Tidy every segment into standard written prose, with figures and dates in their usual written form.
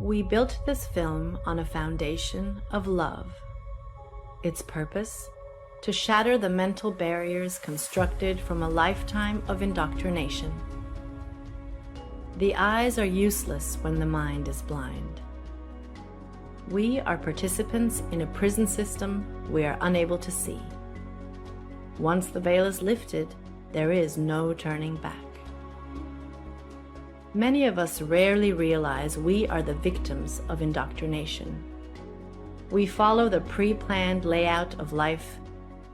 We built this film on a foundation of love. Its purpose? To shatter the mental barriers constructed from a lifetime of indoctrination. The eyes are useless when the mind is blind. We are participants in a prison system we are unable to see. Once the veil is lifted, there is no turning back. Many of us rarely realize we are the victims of indoctrination. We follow the pre-planned layout of life,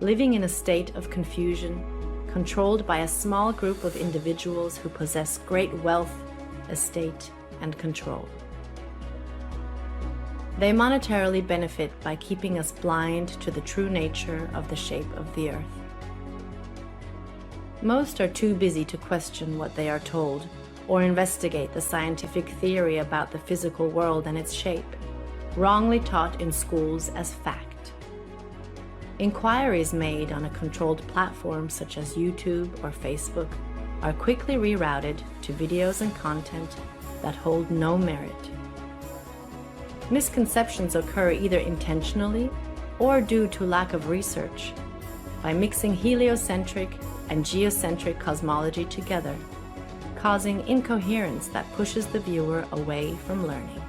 living in a state of confusion, controlled by a small group of individuals who possess great wealth, estate, and control. They monetarily benefit by keeping us blind to the true nature of the shape of the earth. Most are too busy to question what they are told or investigate the scientific theory about the physical world and its shape, wrongly taught in schools as fact. Inquiries made on a controlled platform such as YouTube or Facebook are quickly rerouted to videos and content that hold no merit. Misconceptions occur either intentionally or due to lack of research by mixing heliocentric and geocentric cosmology together, causing incoherence that pushes the viewer away from learning.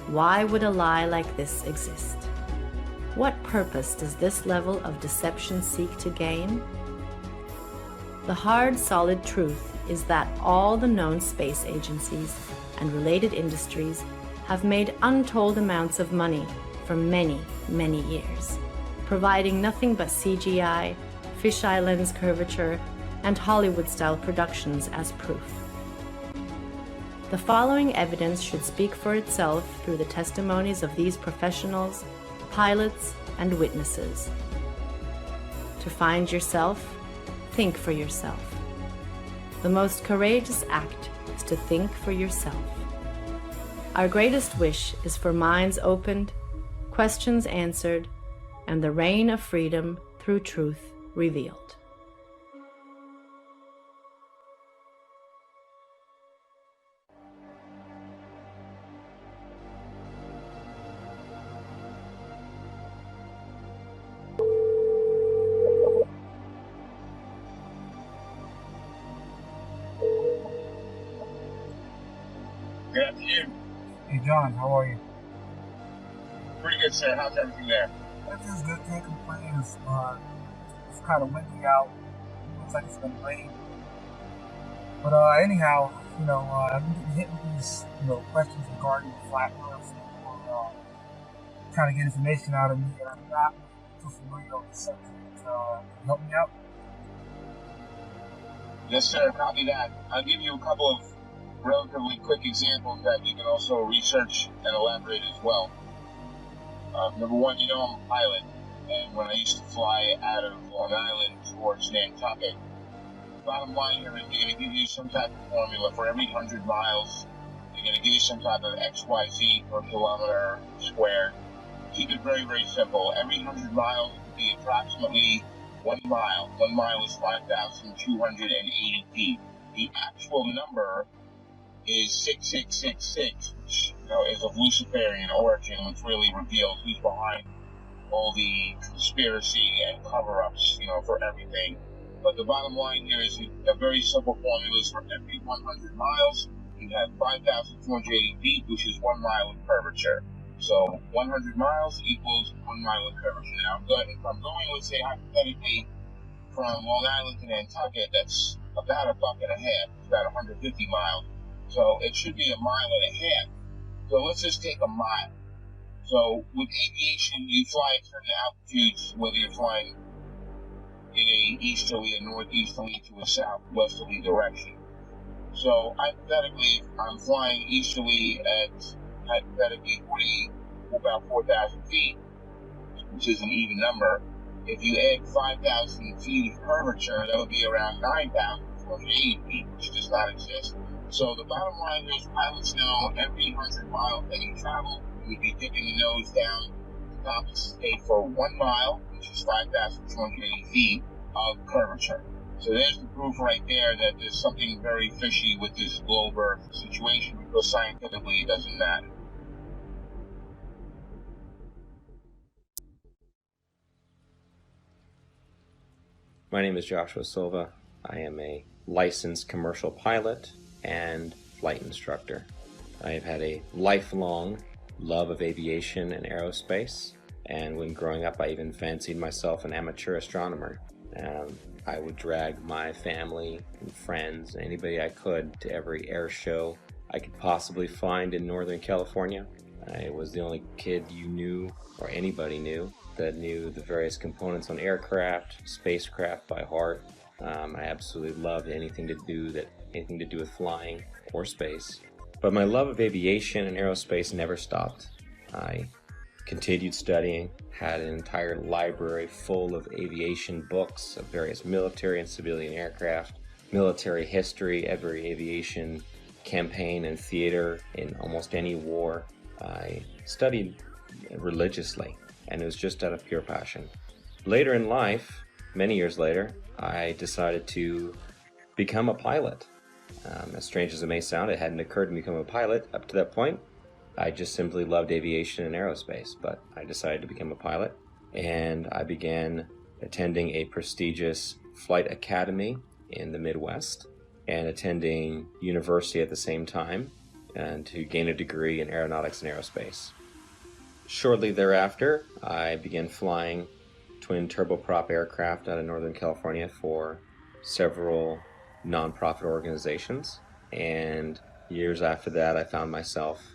Why would a lie like this exist? What purpose does this level of deception seek to gain? The hard, solid truth is that all the known space agencies and related industries have made untold amounts of money for many, many years, providing nothing but CGI, fisheye lens curvature, and Hollywood-style productions as proof. The following evidence should speak for itself through the testimonies of these professionals, pilots, and witnesses. To find yourself, think for yourself. The most courageous act is to think for yourself. Our greatest wish is for minds opened, questions answered, and the reign of freedom through truth revealed. Good afternoon. Hey John, how are you? Pretty good, sir. How's everything there? Everything's good, can't complain. It's kind of windy out. Looks like it's gonna rain. But anyhow, I've been hit with these, questions regarding the flat Earth. People trying to get information out of me, and I'm not too familiar with the subject. Can you help me out? Yes, sir. Copy that. I'll give you a couple of relatively quick examples that you can also research and elaborate as well. Number one, I'm a pilot, and when I used to fly out of Long Island towards Nantucket, bottom line here is they're going to give you some type of formula for every 100 miles. They're going to give you some type of XYZ per kilometer squared. Keep it very, very simple. Every 100 miles would be approximately 1 mile. 1 mile is 5,280 feet. The actual number is 6666, which is of Luciferian origin, which really reveals who's behind all the conspiracy and cover-ups, for everything. But the bottom line here is a very simple formula is for every 100 miles, you have 5,280 feet, which is 1 mile in curvature. So 100 miles equals 1 mile in curvature. Now, if I'm going, let's say, hypothetically, from Long Island to Nantucket, that's about $1.50. It's about 150 miles. So it should be 1.5 miles. So let's just take a mile. So with aviation, you fly at certain altitudes, whether you're flying in a easterly, a northeasterly, to a southwesterly direction. So hypothetically, I'm flying easterly at about 4,000 feet, which is an even number. If you add 5,000 feet of curvature, that would be around 9,480 feet, which does not exist. So the bottom line is pilots know every 100 miles that you travel, you would be dipping the nose down to compensate for 1 mile, which is 5,280 feet of curvature. So there's the proof right there that there's something very fishy with this globe Earth situation, because scientifically it doesn't matter. My name is Joshua Silva. I am a licensed commercial pilot and flight instructor. I have had a lifelong love of aviation and aerospace, and when growing up I even fancied myself an amateur astronomer. I would drag my family and friends, anybody I could, to every air show I could possibly find in Northern California. I was the only kid you knew, or anybody knew, that knew the various components on aircraft, spacecraft by heart. I absolutely loved anything to do with flying or space. But my love of aviation and aerospace never stopped. I continued studying, had an entire library full of aviation books of various military and civilian aircraft, military history, every aviation campaign and theater in almost any war. I studied religiously, and it was just out of pure passion. Later in life, many years later, I decided to become a pilot. As strange as it may sound, it hadn't occurred to me to become a pilot up to that point. I just simply loved aviation and aerospace, but I decided to become a pilot, and I began attending a prestigious flight academy in the Midwest and attending university at the same time, and to gain a degree in aeronautics and aerospace. Shortly thereafter, I began flying twin turboprop aircraft out of Northern California for several nonprofit organizations, and years after that I found myself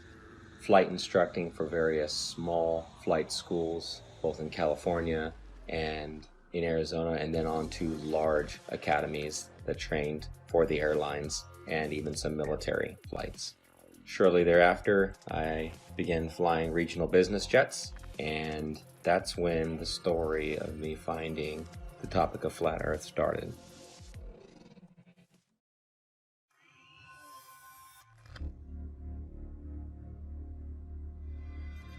flight instructing for various small flight schools, both in California and in Arizona, and then on to large academies that trained for the airlines and even some military flights. Shortly thereafter, I began flying regional business jets, and that's when the story of me finding the topic of flat Earth started.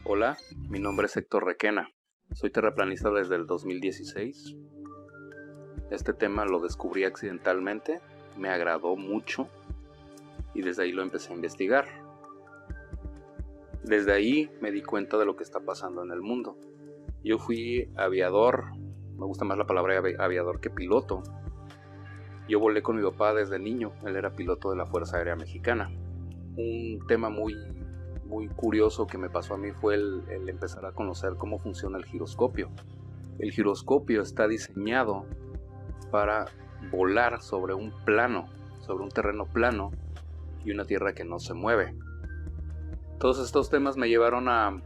Hola, mi nombre es Héctor Requena. Soy terraplanista desde el 2016. Este tema lo descubrí accidentalmente, me agradó mucho y desde ahí lo empecé a investigar. Desde ahí me di cuenta de lo que está pasando en el mundo. Yo fui aviador, me gusta más la palabra aviador que piloto. Yo volé con mi papá desde niño, él era piloto de la Fuerza Aérea Mexicana. Un tema muy curioso que me pasó a mí fue el empezar a conocer cómo funciona el giroscopio. El giroscopio está diseñado para volar sobre un plano, sobre un terreno plano y una tierra que no se mueve. Todos estos temas me llevaron a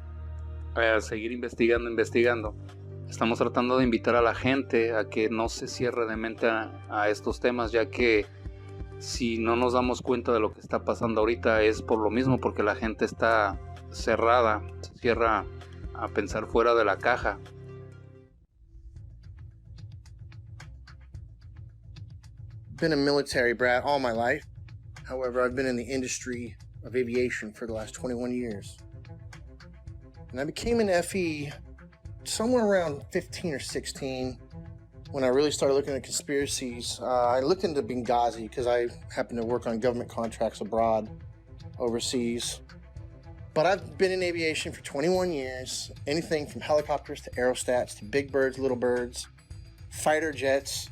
seguir investigando. Estamos tratando de invitar a la gente a que no se cierre de mente a estos temas, ya que si no nos damos cuenta de lo que está pasando ahorita es por lo mismo, porque la gente está cerrada, se cierra a pensar fuera de la caja. Been a military brat all my life. However, I've been in the industry of aviation for the last 21 years. And I became an FE somewhere around 15 or 16. When I really started looking at conspiracies, I looked into Benghazi because I happen to work on government contracts abroad, overseas. But I've been in aviation for 21 years, anything from helicopters to aerostats to big birds, little birds, fighter jets,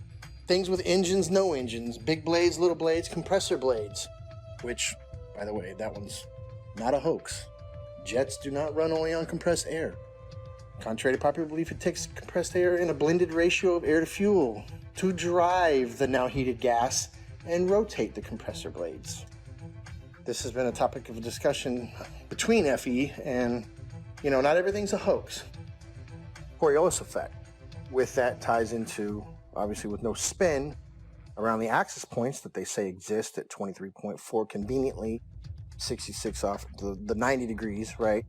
things with engines, no engines, big blades, little blades, compressor blades, which, by the way, that one's not a hoax. Jets do not run only on compressed air. Contrary to popular belief, it takes compressed air in a blended ratio of air to fuel to drive the now heated gas and rotate the compressor blades. This has been a topic of discussion between FE and, not everything's a hoax. Coriolis effect. With that ties into, obviously with no spin, around the axis points that they say exist at 23.4 conveniently, 66 off the 90 degrees, right?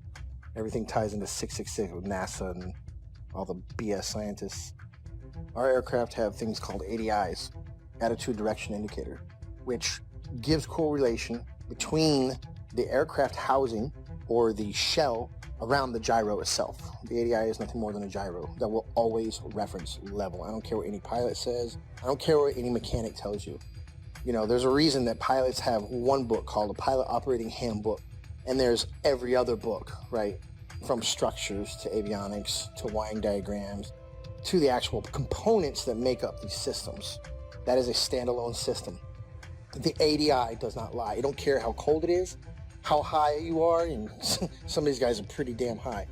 Everything ties into 666 with NASA and all the BS scientists. Our aircraft have things called ADIs, attitude direction indicator, which gives correlation between the aircraft housing or the shell around the gyro itself. The ADI is nothing more than a gyro that will always reference level. I don't care what any pilot says. I don't care what any mechanic tells you. You know, there's a reason that pilots have one book called a Pilot Operating Handbook, and there's every other book, right? From structures to avionics to wiring diagrams to the actual components that make up these systems. That is a standalone system. The ADI does not lie. You don't care how cold it is, how high you are, and some of these guys are pretty damn high.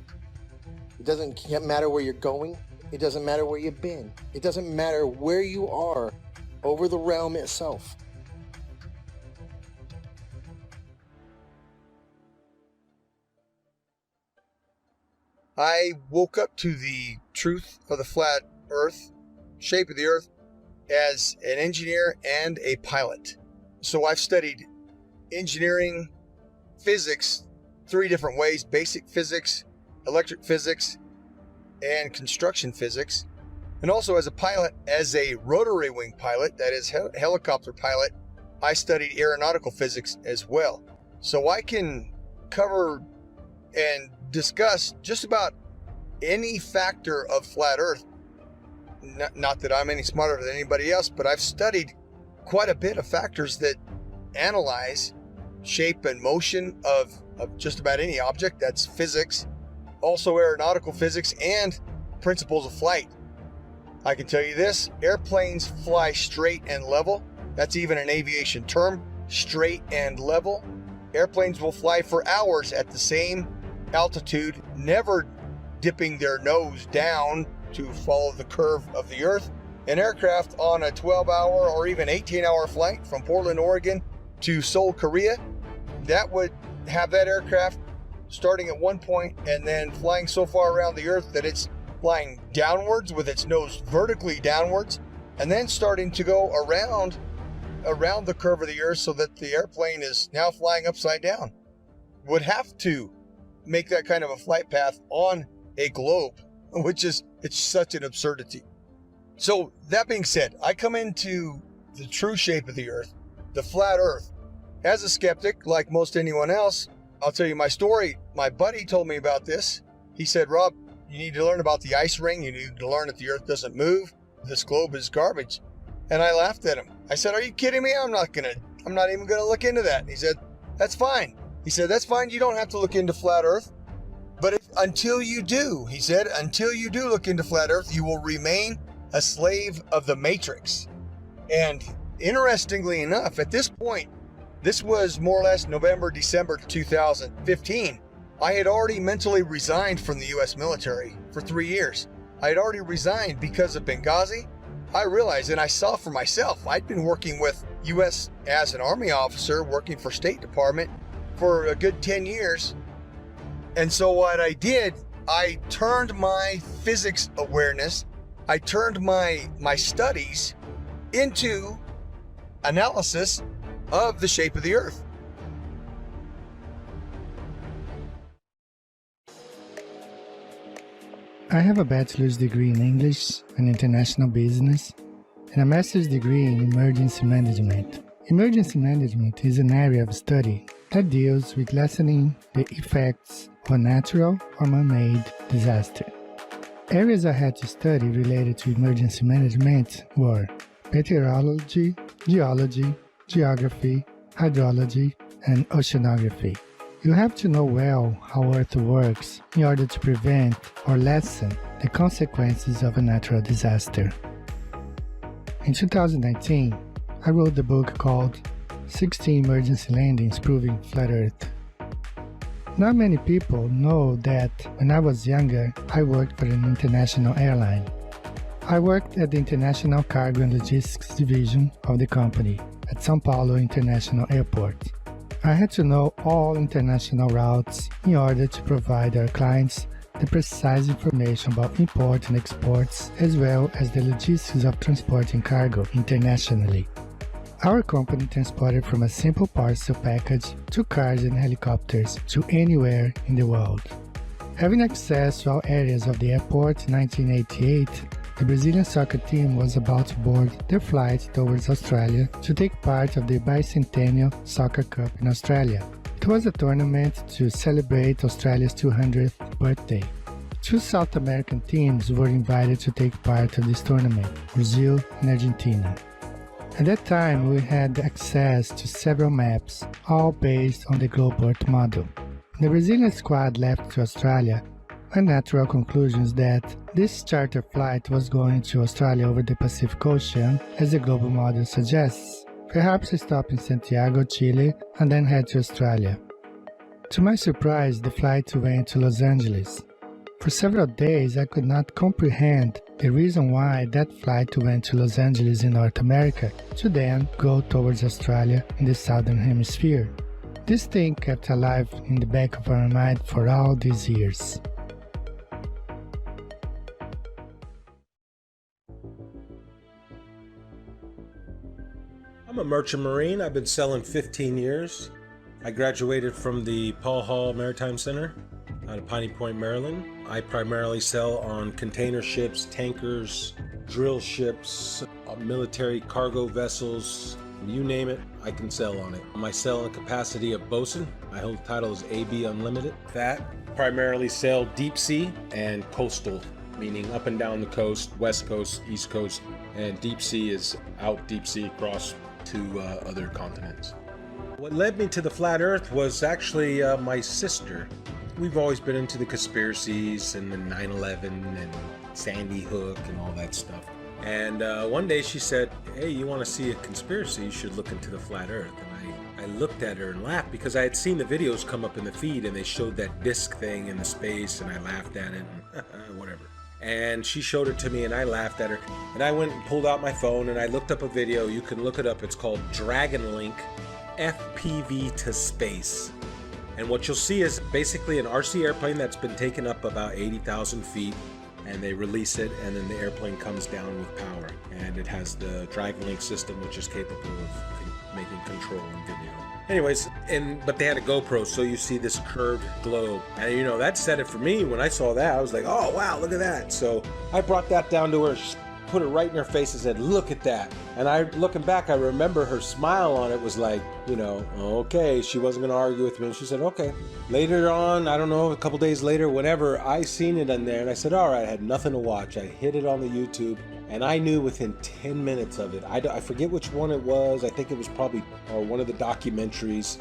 It doesn't matter where you're going. It doesn't matter where you've been. It doesn't matter where you are over the realm itself. I woke up to the truth of the flat earth, shape of the earth, as an engineer and a pilot. So I've studied engineering, physics, 3 different ways: basic physics, electric physics, and construction physics. And also as a pilot, as a rotary wing pilot, that is helicopter pilot, I studied aeronautical physics as well. So I can cover and discuss just about any factor of flat earth. Not that I'm any smarter than anybody else, but I've studied quite a bit of factors that analyze shape and motion of just about any object. That's physics, also aeronautical physics, and principles of flight. I can tell you this: airplanes fly straight and level. That's even an aviation term, straight and level. Airplanes will fly for hours at the same altitude, never dipping their nose down to follow the curve of the earth. An aircraft on a 12-hour or even 18-hour flight from Portland, Oregon to Seoul, Korea, that would have that aircraft starting at one point and then flying so far around the earth that it's flying downwards with its nose vertically downwards, and then starting to go around the curve of the earth so that the airplane is now flying upside down. Would have to make that kind of a flight path on a globe, which is, it's such an absurdity. So that being said, I come into the true shape of the earth, the flat earth, as a skeptic, like most anyone else. I'll tell you my story. My buddy told me about this. He said, Rob, you need to learn about the ice ring. You need to learn that the earth doesn't move. This globe is garbage. And I laughed at him. I said, are you kidding me? I'm not even gonna look into that. And he said, that's fine. He said, that's fine. You don't have to look into flat earth. But until you do, he said, until you do look into flat earth, you will remain a slave of the matrix. And interestingly enough, at this point, this was more or less November, December 2015, I had already mentally resigned from the U.S. military for 3 years. I had already resigned because of Benghazi. I realized, and I saw for myself, I'd been working with U.S. as an Army officer, working for State Department for a good 10 years. And so what I did, I turned my physics awareness, I turned my studies into analysis of the shape of the earth. I have a bachelor's degree in English and International Business and a master's degree in Emergency Management. Emergency Management is an area of study that deals with lessening the effects of a natural or man-made disaster. Areas I had to study related to emergency management were meteorology, geology, geography, hydrology, and oceanography. You have to know well how Earth works in order to prevent or lessen the consequences of a natural disaster. In 2019, I wrote the book called 16 Emergency Landings Proving Flat Earth. Not many people know that when I was younger, I worked for an international airline. I worked at the International Cargo and Logistics Division of the company at São Paulo International Airport. I had to know all international routes in order to provide our clients the precise information about import and exports, as well as the logistics of transporting cargo internationally. Our company transported from a simple parcel package to cars and helicopters to anywhere in the world. Having access to all areas of the airport in 1988, the Brazilian soccer team was about to board their flight towards Australia to take part of the bicentennial Soccer Cup in Australia. It was a tournament to celebrate Australia's 200th birthday. Two South American teams were invited to take part of this tournament, Brazil and Argentina. At that time, we had access to several maps, all based on the globe Earth model. The Brazilian squad left to Australia with natural conclusions that this charter flight was going to Australia over the Pacific Ocean, as the global model suggests, perhaps stop in Santiago, Chile, and then head to Australia. To my surprise, the flight went to Los Angeles. For several days, I could not comprehend the reason why that flight went to Los Angeles in North America to then go towards Australia in the Southern Hemisphere. This thing kept alive in the back of our mind for all these years. I'm a merchant marine. I've been sailing 15 years. I graduated from the Paul Hall Maritime Center out of Piney Point, Maryland. I primarily sail on container ships, tankers, drill ships, military cargo vessels, you name it, I can sail on it. I sail in the capacity of bosun. My whole title is AB Unlimited. That primarily sail deep sea and coastal, meaning up and down the coast, west coast, east coast, and deep sea is out deep sea across to other continents. What led me to the flat earth was actually my sister. We've always been into the conspiracies and the 9/11 and Sandy Hook and all that stuff. And one day she said, hey, you want to see a conspiracy, you should look into the flat earth. And I looked at her and laughed because I had seen the videos come up in the feed and they showed that disc thing in the space and I laughed at it and whatever. And she showed it to me and I laughed at her. And I went and pulled out my phone and I looked up a video. You can look it up. It's called Dragon Link FPV to Space. And what you'll see is basically an RC airplane that's been taken up about 80,000 feet, and they release it, and then the airplane comes down with power. And it has the Dragon Link system, which is capable of making control and video. Anyways, but they had a GoPro, so you see this curved globe. And you know, that said it for me. When I saw that, I was like, oh wow, look at that. So I brought that down to her, put it right in her face and said, look at that. And looking back, I remember her smile on it was like, you know, okay, she wasn't gonna argue with me. And she said, okay. Later on, I don't know, a couple days later, whenever I seen it in there and I said, all right, I had nothing to watch. I hit it on the YouTube and I knew within 10 minutes of it. I forget which one it was. I think it was probably one of the documentaries,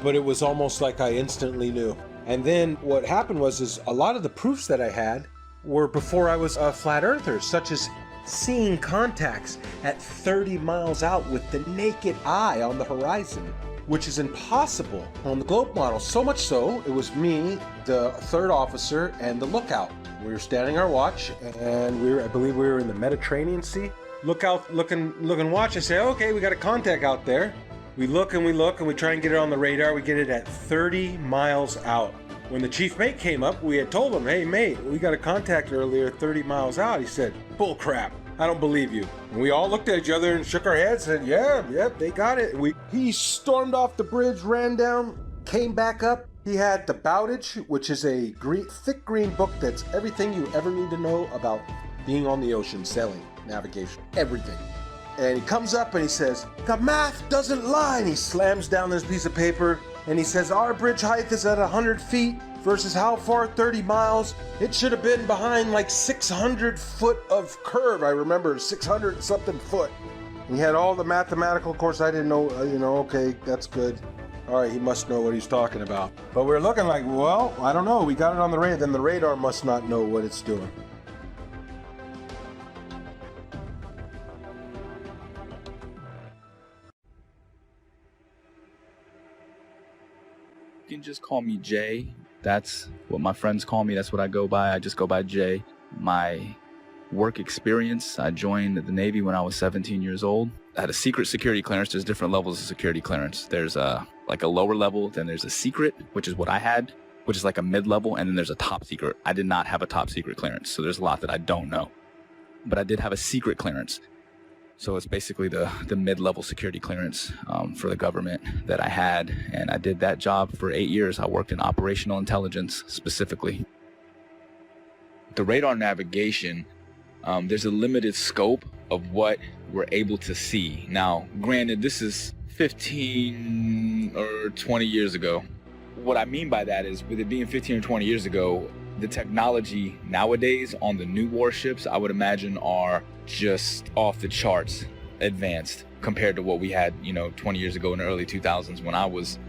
but it was almost like I instantly knew. And then what happened was a lot of the proofs that I had were before I was a flat earther, such as seeing contacts at 30 miles out with the naked eye on the horizon, which is impossible on the globe model. So much so, it was me, the third officer, and the lookout. We were standing our watch, and I believe we were in the Mediterranean Sea. Look, watch, and say, okay, we got a contact out there. We look, and we try and get it on the radar. We get it at 30 miles out. When the chief mate came up, we had told him, hey mate, we got a contact earlier 30 miles out. He said, bull crap, I don't believe you. And we all looked at each other and shook our heads, said, yep, they got it. He stormed off the bridge, ran down, came back up. He had the Bowdage, which is a thick green book that's everything you ever need to know about being on the ocean, sailing, navigation, everything. And he comes up and he says, the math doesn't lie. And he slams down this piece of paper and he says, our bridge height is at 100 feet versus how far? 30 miles. It should have been behind like 600 foot of curve. I remember 600 something foot. He had all the mathematical, of course I didn't know, okay, that's good. All right, he must know what he's talking about. But we're looking like, well, I don't know. We got it on the radar. Then the radar must not know what it's doing. You can just call me Jay. That's what my friends call me. That's what I go by. I just go by Jay. My work experience, I joined the Navy when I was 17 years old. I had a secret security clearance. There's different levels of security clearance. There's like a lower level, then there's a secret, which is what I had, which is like a mid-level, and then there's a top secret. I did not have a top secret clearance, so there's a lot that I don't know. But I did have a secret clearance. So it's basically the mid-level security clearance for the government that I had, and I did that job for 8 years. I worked in operational intelligence specifically. The radar navigation, there's a limited scope of what we're able to see. Now, granted, this is 15 or 20 years ago. what I mean by that is, with it being 15 or 20 years ago, the technology nowadays on the new warships, I would imagine, are just off the charts advanced compared to what we had, 20 years ago in the early 2000s when I was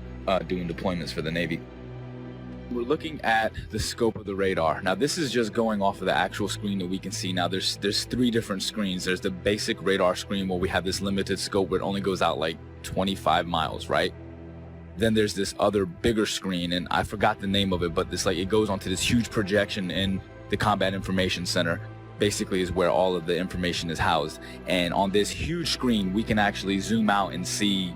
doing deployments for the Navy. We're looking at the scope of the radar. Now, this is just going off of the actual screen that we can see. Now, there's 3 different screens. There's the basic radar screen where we have this limited scope where it only goes out like 25 miles, right? Then there's this other bigger screen, and I forgot the name of it, but it goes onto this huge projection in the Combat Information Center. Basically is where all of the information is housed. And on this huge screen, we can actually zoom out and see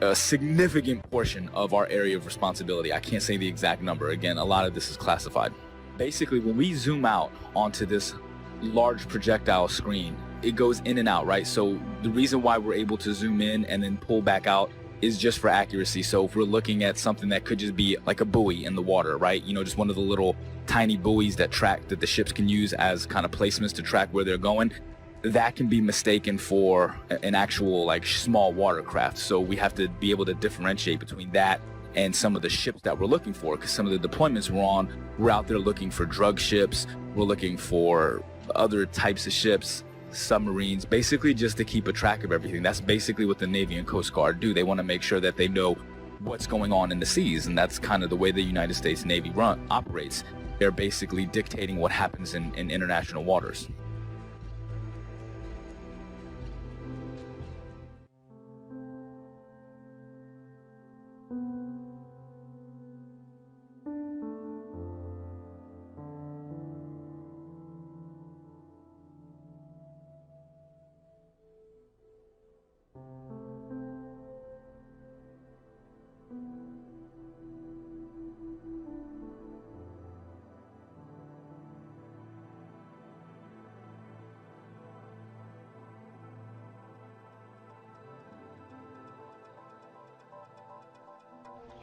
a significant portion of our area of responsibility. I can't say the exact number. Again, a lot of this is classified. Basically, when we zoom out onto this large projectile screen, it goes in and out, right? So the reason why we're able to zoom in and then pull back out is just for accuracy. So if we're looking at something that could just be like a buoy in the water, right? Just one of the little tiny buoys that the ships can use as kind of placements to track where they're going, that can be mistaken for an actual small watercraft. So we have to be able to differentiate between that and some of the ships that we're looking for, because some of the deployments we're on, we're out there looking for drug ships, we're looking for other types of ships, submarines, basically just to keep a track of everything. That's basically what the Navy and Coast Guard do. They want to make sure that they know what's going on in the seas, and that's kind of the way the United States Navy operates. They're basically dictating what happens in international waters.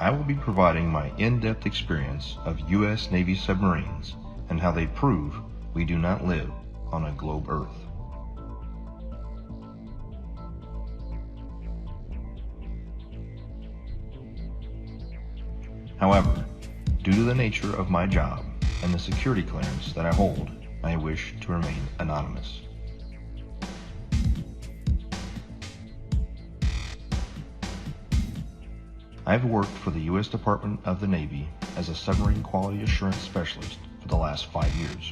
I will be providing my in-depth experience of U.S. Navy submarines and how they prove we do not live on a globe Earth. However, due to the nature of my job and the security clearance that I hold, I wish to remain anonymous. I've worked for the U.S. Department of the Navy as a submarine quality assurance specialist for the last 5 years.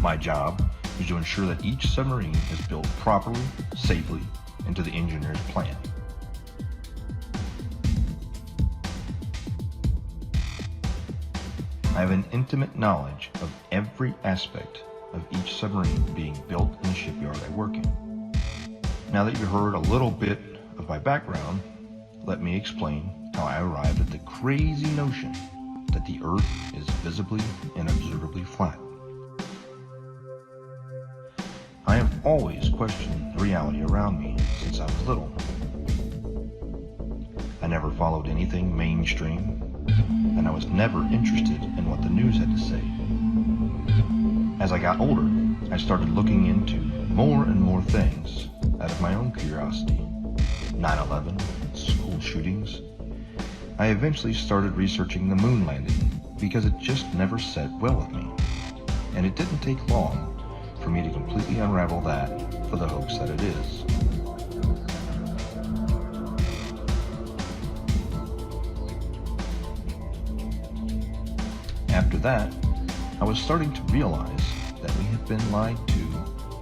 My job is to ensure that each submarine is built properly, safely, and to the engineer's plan. I have an intimate knowledge of every aspect of each submarine being built in the shipyard I work in. Now that you've heard a little bit of my background, let me explain how I arrived at the crazy notion that the Earth is visibly and observably flat. I have always questioned the reality around me since I was little. I never followed anything mainstream, and I was never interested in what the news had to say. As I got older, I started looking into more and more things out of my own curiosity. 9/11, school shootings. I eventually started researching the moon landing because it just never sat well with me. And it didn't take long for me to completely unravel that for the hoax that it is. After that, I was starting to realize that we had been lied to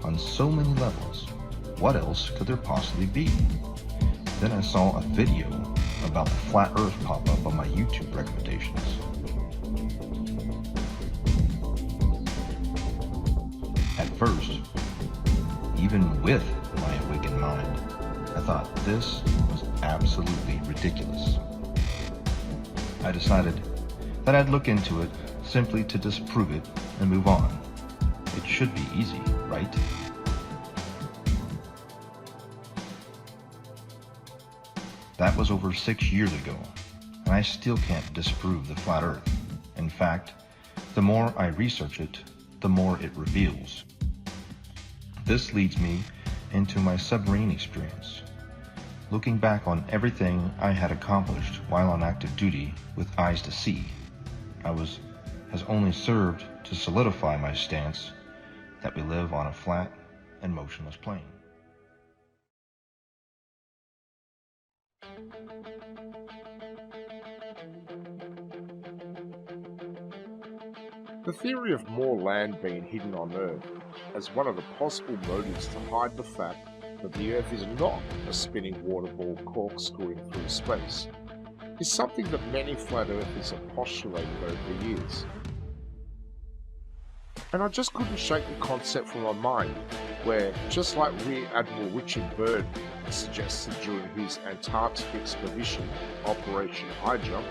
on so many levels. What else could there possibly be? Then I saw a video about the flat Earth pop up on my YouTube recommendations. At first, even with my awakened mind, I thought this was absolutely ridiculous. I decided that I'd look into it simply to disprove it and move on. It should be easy, right? That was over 6 years ago, and I still can't disprove the flat Earth. In fact, the more I research it, the more it reveals. This leads me into my submarine experience. looking back on everything I had accomplished while on active duty with eyes to see, has only served to solidify my stance that we live on a flat and motionless plane. The theory of more land being hidden on Earth as one of the possible motives to hide the fact that the Earth is not a spinning water ball corkscrewing through space is something that many flat earthers have postulated over the years. And I just couldn't shake the concept from my mind where, just like Rear Admiral Richard Byrd suggested during his Antarctic expedition, Operation High Jump,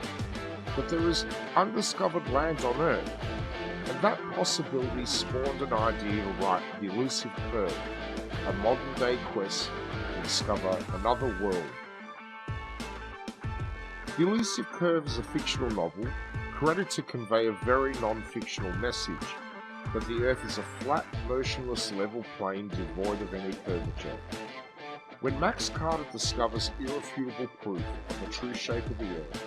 that there is undiscovered land on Earth, and that possibility spawned an idea to write The Elusive Curve, a modern-day quest to discover another world. The Elusive Curve is a fictional novel created to convey a very non-fictional message, that the Earth is a flat, motionless, level plane devoid of any curvature. When Max Carter discovers irrefutable proof of the true shape of the Earth,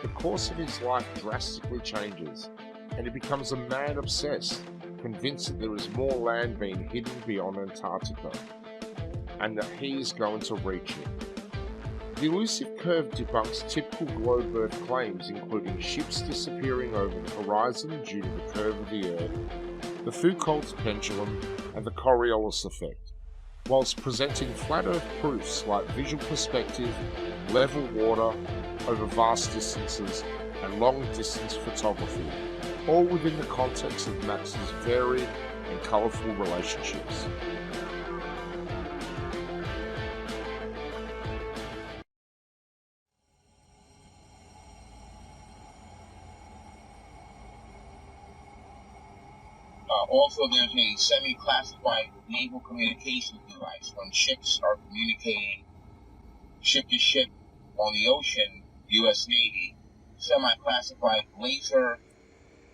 the course of his life drastically changes, and he becomes a man obsessed, convinced that there is more land being hidden beyond Antarctica, and that he is going to reach it. The Elusive Curve debunks typical globe Earth claims, including ships disappearing over the horizon due to the curve of the Earth, the Foucault's pendulum, and the Coriolis effect, whilst presenting flat Earth proofs like visual perspective, level water over vast distances, and long-distance photography, all within the context of Max's varied and colourful relationships. Also, there's a semi-classified naval communications device when ships are communicating ship to ship on the ocean, U.S. Navy, semi-classified laser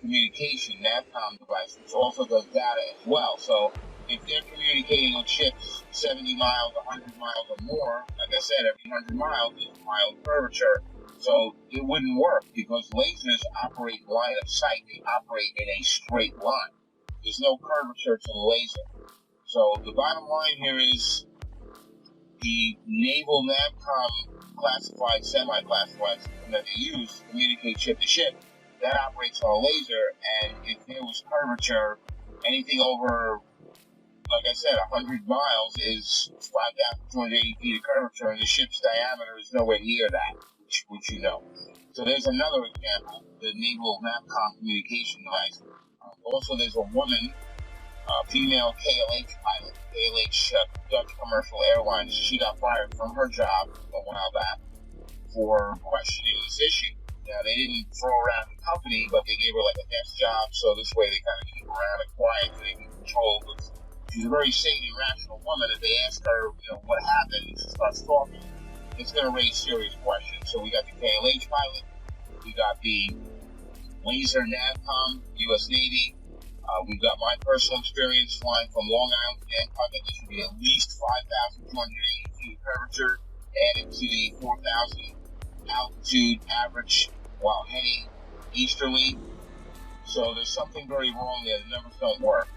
communication NAVCOM device, which also does data as well. So if they're communicating with ships 70 miles, 100 miles or more, like I said, every 100 miles is a mile of curvature. So it wouldn't work because lasers operate line of sight. They operate in a straight line. There's no curvature to the laser. So the bottom line here is the naval NAVCOM classified, semi-classified system that they use to communicate ship to ship, that operates on a laser, and if there was curvature, anything over, like I said, 100 miles is 5,280 feet of curvature, and the ship's diameter is nowhere near that, which you know. So there's another example, the naval NAVCOM communication device. Also, there's a woman, female KLH pilot, KLH Dutch Commercial Airlines. She got fired from her job a while back for questioning this issue. Now, they didn't throw her out of the company, but they gave her like a desk job, so this way they kind of keep her around and quiet so they can control. But she's a very sane and rational woman. If they ask her, what happened, and she starts talking, it's going to raise serious questions. So we got the KLH pilot, we got the laser NAVCOM, U.S. Navy. We've got my personal experience flying from Long Island to Bangkok. There should be at least 5,280 feet of curvature added to the 4,000 altitude average while heading easterly. So there's something very wrong there. The numbers don't work.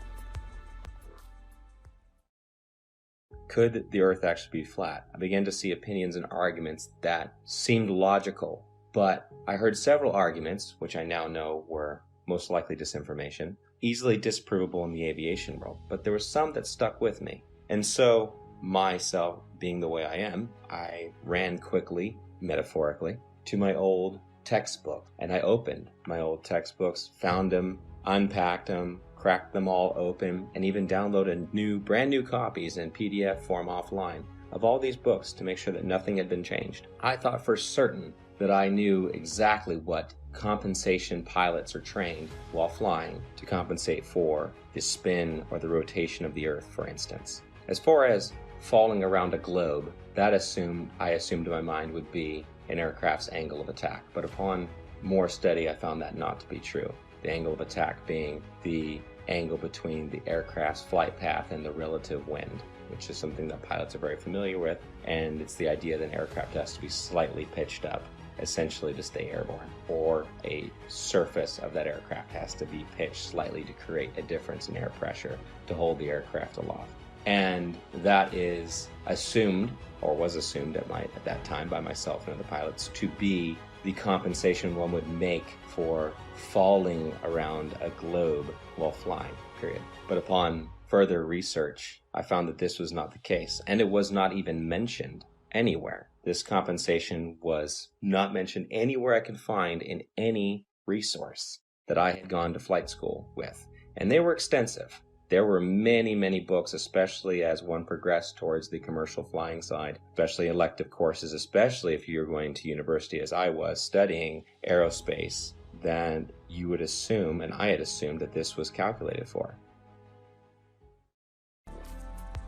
Could the Earth actually be flat? I began to see opinions and arguments that seemed logical, but I heard several arguments, which I now know were most likely disinformation, easily disprovable in the aviation world, but there were some that stuck with me. And so, myself being the way I am, I ran quickly, metaphorically, to my old textbook, and I opened my old textbooks, found them, unpacked them, cracked them all open, and even downloaded brand new copies in PDF form offline of all these books to make sure that nothing had been changed. I thought for certain that I knew exactly what compensation pilots are trained while flying to compensate for the spin or the rotation of the Earth, for instance. As far as falling around a globe, that I assumed in my mind would be an aircraft's angle of attack, but upon more study I found that not to be true. The angle of attack being the angle between the aircraft's flight path and the relative wind. which is something that pilots are very familiar with, and it's the idea that an aircraft has to be slightly pitched up, essentially to stay airborne, or a surface of that aircraft has to be pitched slightly to create a difference in air pressure to hold the aircraft aloft. And that is assumed, or was assumed at that time by myself and other pilots, to be the compensation one would make for falling around a globe while flying, period. But upon further research, I found that this was not the case, and it was not even mentioned anywhere. This compensation was not mentioned anywhere I could find in any resource that I had gone to flight school with. And they were extensive. There were many, many books, especially as one progressed towards the commercial flying side, especially elective courses, especially if you're going to university as I was studying aerospace, that you would assume, and I had assumed, that this was calculated for.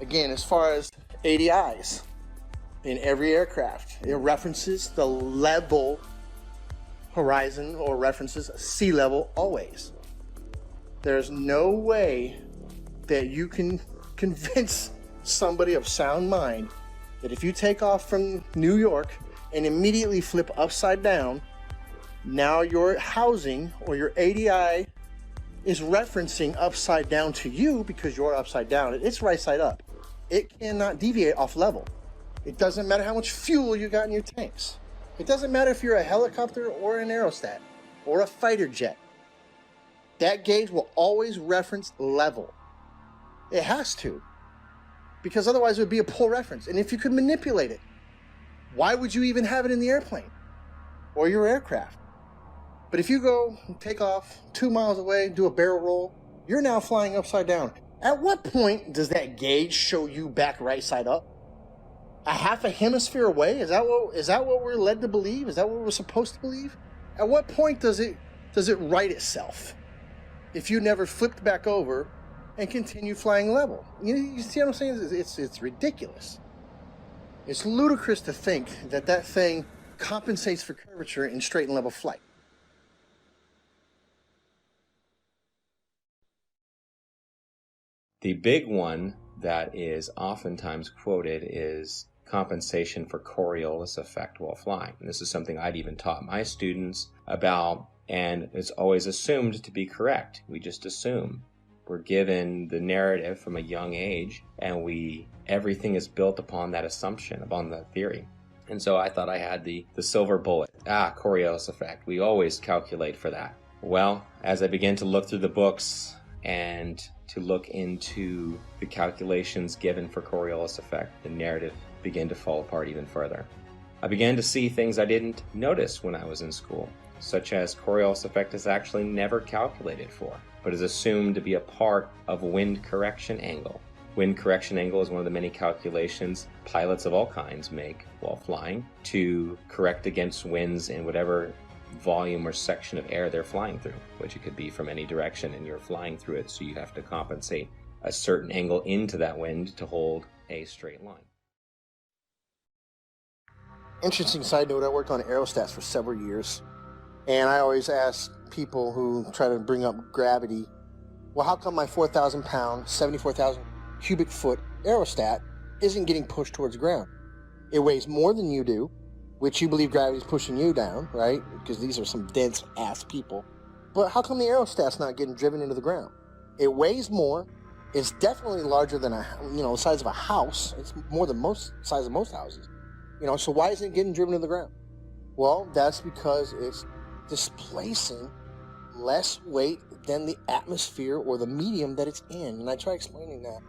Again, as far as ADIs, in every aircraft, it references the level horizon or references sea level always. There's no way that you can convince somebody of sound mind that if you take off from New York and immediately flip upside down, now your housing or your ADI is referencing upside down to you because you're upside down. It's right side up. It cannot deviate off level. It doesn't matter how much fuel you got in your tanks. It doesn't matter if you're a helicopter or an aerostat or a fighter jet. That gauge will always reference level. It has to, because otherwise it would be a poor reference. And if you could manipulate it, why would you even have it in the airplane or your aircraft? But if you go take off 2 miles away, do a barrel roll, you're now flying upside down. At what point does that gauge show you back right side up? A half a hemisphere away? Is that what we're led to believe? Is that what we're supposed to believe? At what point does it right itself if you never flipped back over and continue flying level? You see what I'm saying? It's ridiculous. It's ludicrous to think that that thing compensates for curvature in straight and level flight. The big one that is oftentimes quoted is compensation for Coriolis effect while flying. And this is something I'd even taught my students about, and it's always assumed to be correct. We just assume. We're given the narrative from a young age, and everything is built upon that assumption, upon that theory. And so I thought I had the silver bullet. Coriolis effect. We always calculate for that. Well, as I began to look through the books and to look into the calculations given for Coriolis effect, the narrative began to fall apart even further. I began to see things I didn't notice when I was in school, such as Coriolis effect is actually never calculated for, but is assumed to be a part of wind correction angle. Wind correction angle is one of the many calculations pilots of all kinds make while flying to correct against winds in whatever volume or section of air they're flying through, which it could be from any direction, and you're flying through it, so you have to compensate a certain angle into that wind to hold a straight line. Interesting side note, I worked on aerostats for several years, and I always ask people who try to bring up gravity, well, how come my 4,000 pound, 74,000 cubic foot aerostat isn't getting pushed towards the ground? It weighs more than you do, which you believe gravity is pushing you down, right? Because these are some dense ass people. But how come the aerostat's not getting driven into the ground? It weighs more. It's definitely larger than the size of a house. It's more than size of most houses. So why isn't it getting driven to the ground? Well, that's because it's displacing less weight than the atmosphere or the medium that it's in. And I try explaining that.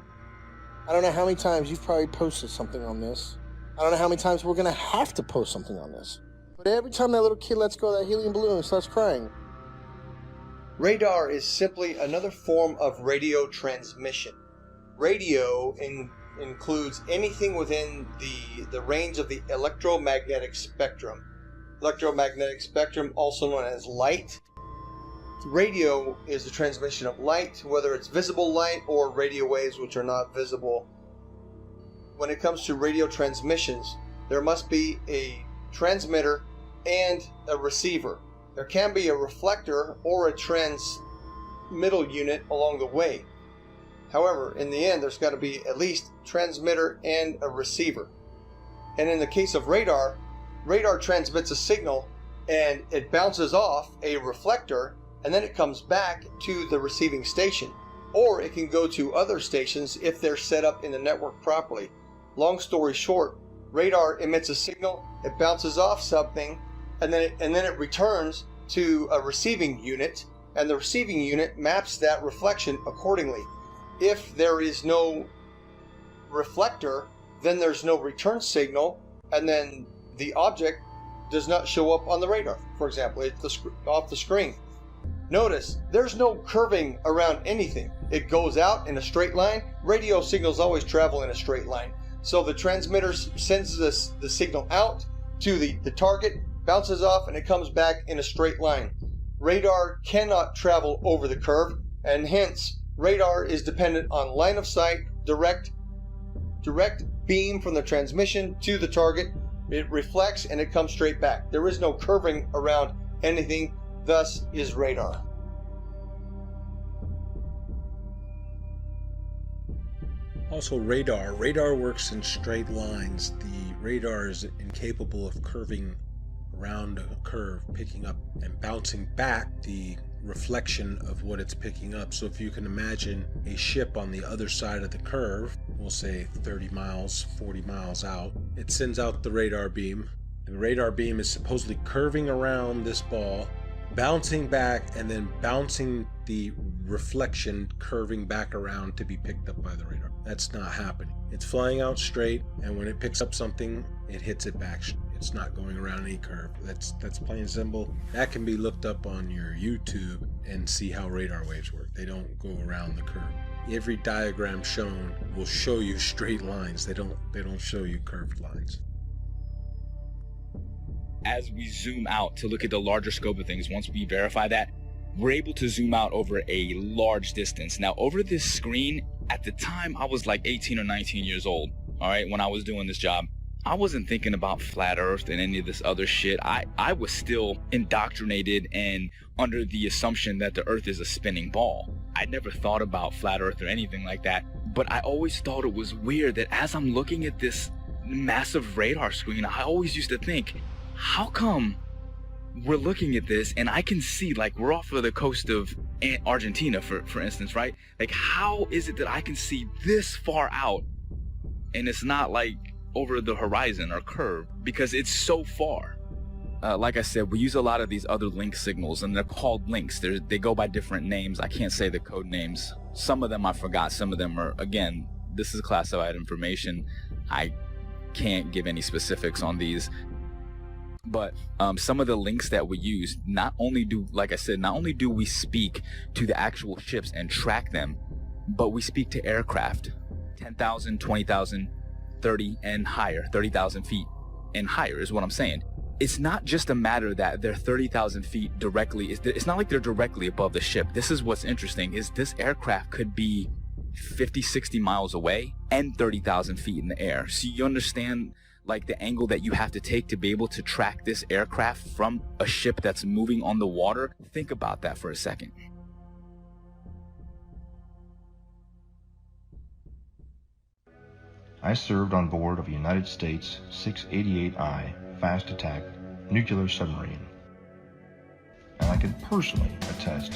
I don't know how many times you've probably posted something on this. I don't know how many times we're going to have to post something on this. But every time that little kid lets go of that helium balloon and starts crying. Radar is simply another form of radio transmission. Radio includes anything within the range of the electromagnetic spectrum. Electromagnetic spectrum, also known as light. Radio is the transmission of light, whether it's visible light or radio waves which are not visible. When it comes to radio transmissions, there must be a transmitter and a receiver. There can be a reflector or a transmittal unit along the way. However, in the end, there's got to be at least transmitter and a receiver. And in the case of radar, radar transmits a signal and it bounces off a reflector, and then it comes back to the receiving station. Or it can go to other stations if they're set up in the network properly. Long story short, radar emits a signal, it bounces off something, and then it returns to a receiving unit, and the receiving unit maps that reflection accordingly. If there is no reflector, then there's no return signal, and then the object does not show up on the radar. For example, it's off the screen. Notice, there's no curving around anything. It goes out in a straight line. Radio signals always travel in a straight line. So the transmitter sends the signal out to the target, bounces off, and it comes back in a straight line. Radar cannot travel over the curve, and hence, radar is dependent on line of sight, direct beam from the transmission to the target. It reflects and it comes straight back. There is no curving around anything, thus is radar. Also radar. Radar works in straight lines. The radar is incapable of curving around a curve, picking up and bouncing back the reflection of what it's picking up. So if you can imagine a ship on the other side of the curve, we'll say 30 miles, 40 miles out, it sends out the radar beam. The radar beam is supposedly curving around this ball, bouncing back, and then bouncing the reflection, curving back around to be picked up by the radar. That's not happening. It's flying out straight, and when it picks up something, it hits it back. It's not going around any curve. That's plain and simple. That can be looked up on your YouTube and see how radar waves work. They don't go around the curve. Every diagram shown will show you straight lines. They don't show you curved lines. As we zoom out to look at the larger scope of things, once we verify that, we're able to zoom out over a large distance. Now, over this screen, at the time, I was like 18 or 19 years old, all right, when I was doing this job. I wasn't thinking about flat earth and any of this other shit. I was still indoctrinated and under the assumption that the earth is a spinning ball. I never thought about flat earth or anything like that, but I always thought it was weird that as I'm looking at this massive radar screen, I always used to think, how come we're looking at this and I can see, like, we're off of the coast of Argentina, for instance, right? Like, how is it that I can see this far out and it's not like over the horizon or curve, because it's so far? Like I said, we use a lot of these other link signals, and they're called links. They go by different names. I can't say the code names. Some of them I forgot. Some of them are, again, this is classified information. I can't give any specifics on these. But some of the links that we use, not only do we speak to the actual ships and track them, but we speak to aircraft, 10,000, 20,000, 30 and higher, 30,000 feet and higher is what I'm saying. It's not just a matter that they're 30,000 feet directly. It's not like they're directly above the ship. This is what's interesting, is this aircraft could be 50, 60 miles away and 30,000 feet in the air. So you understand, like, the angle that you have to take to be able to track this aircraft from a ship that's moving on the water. Think about that for a second. I served on board of a United States 688I fast attack nuclear submarine, and I can personally attest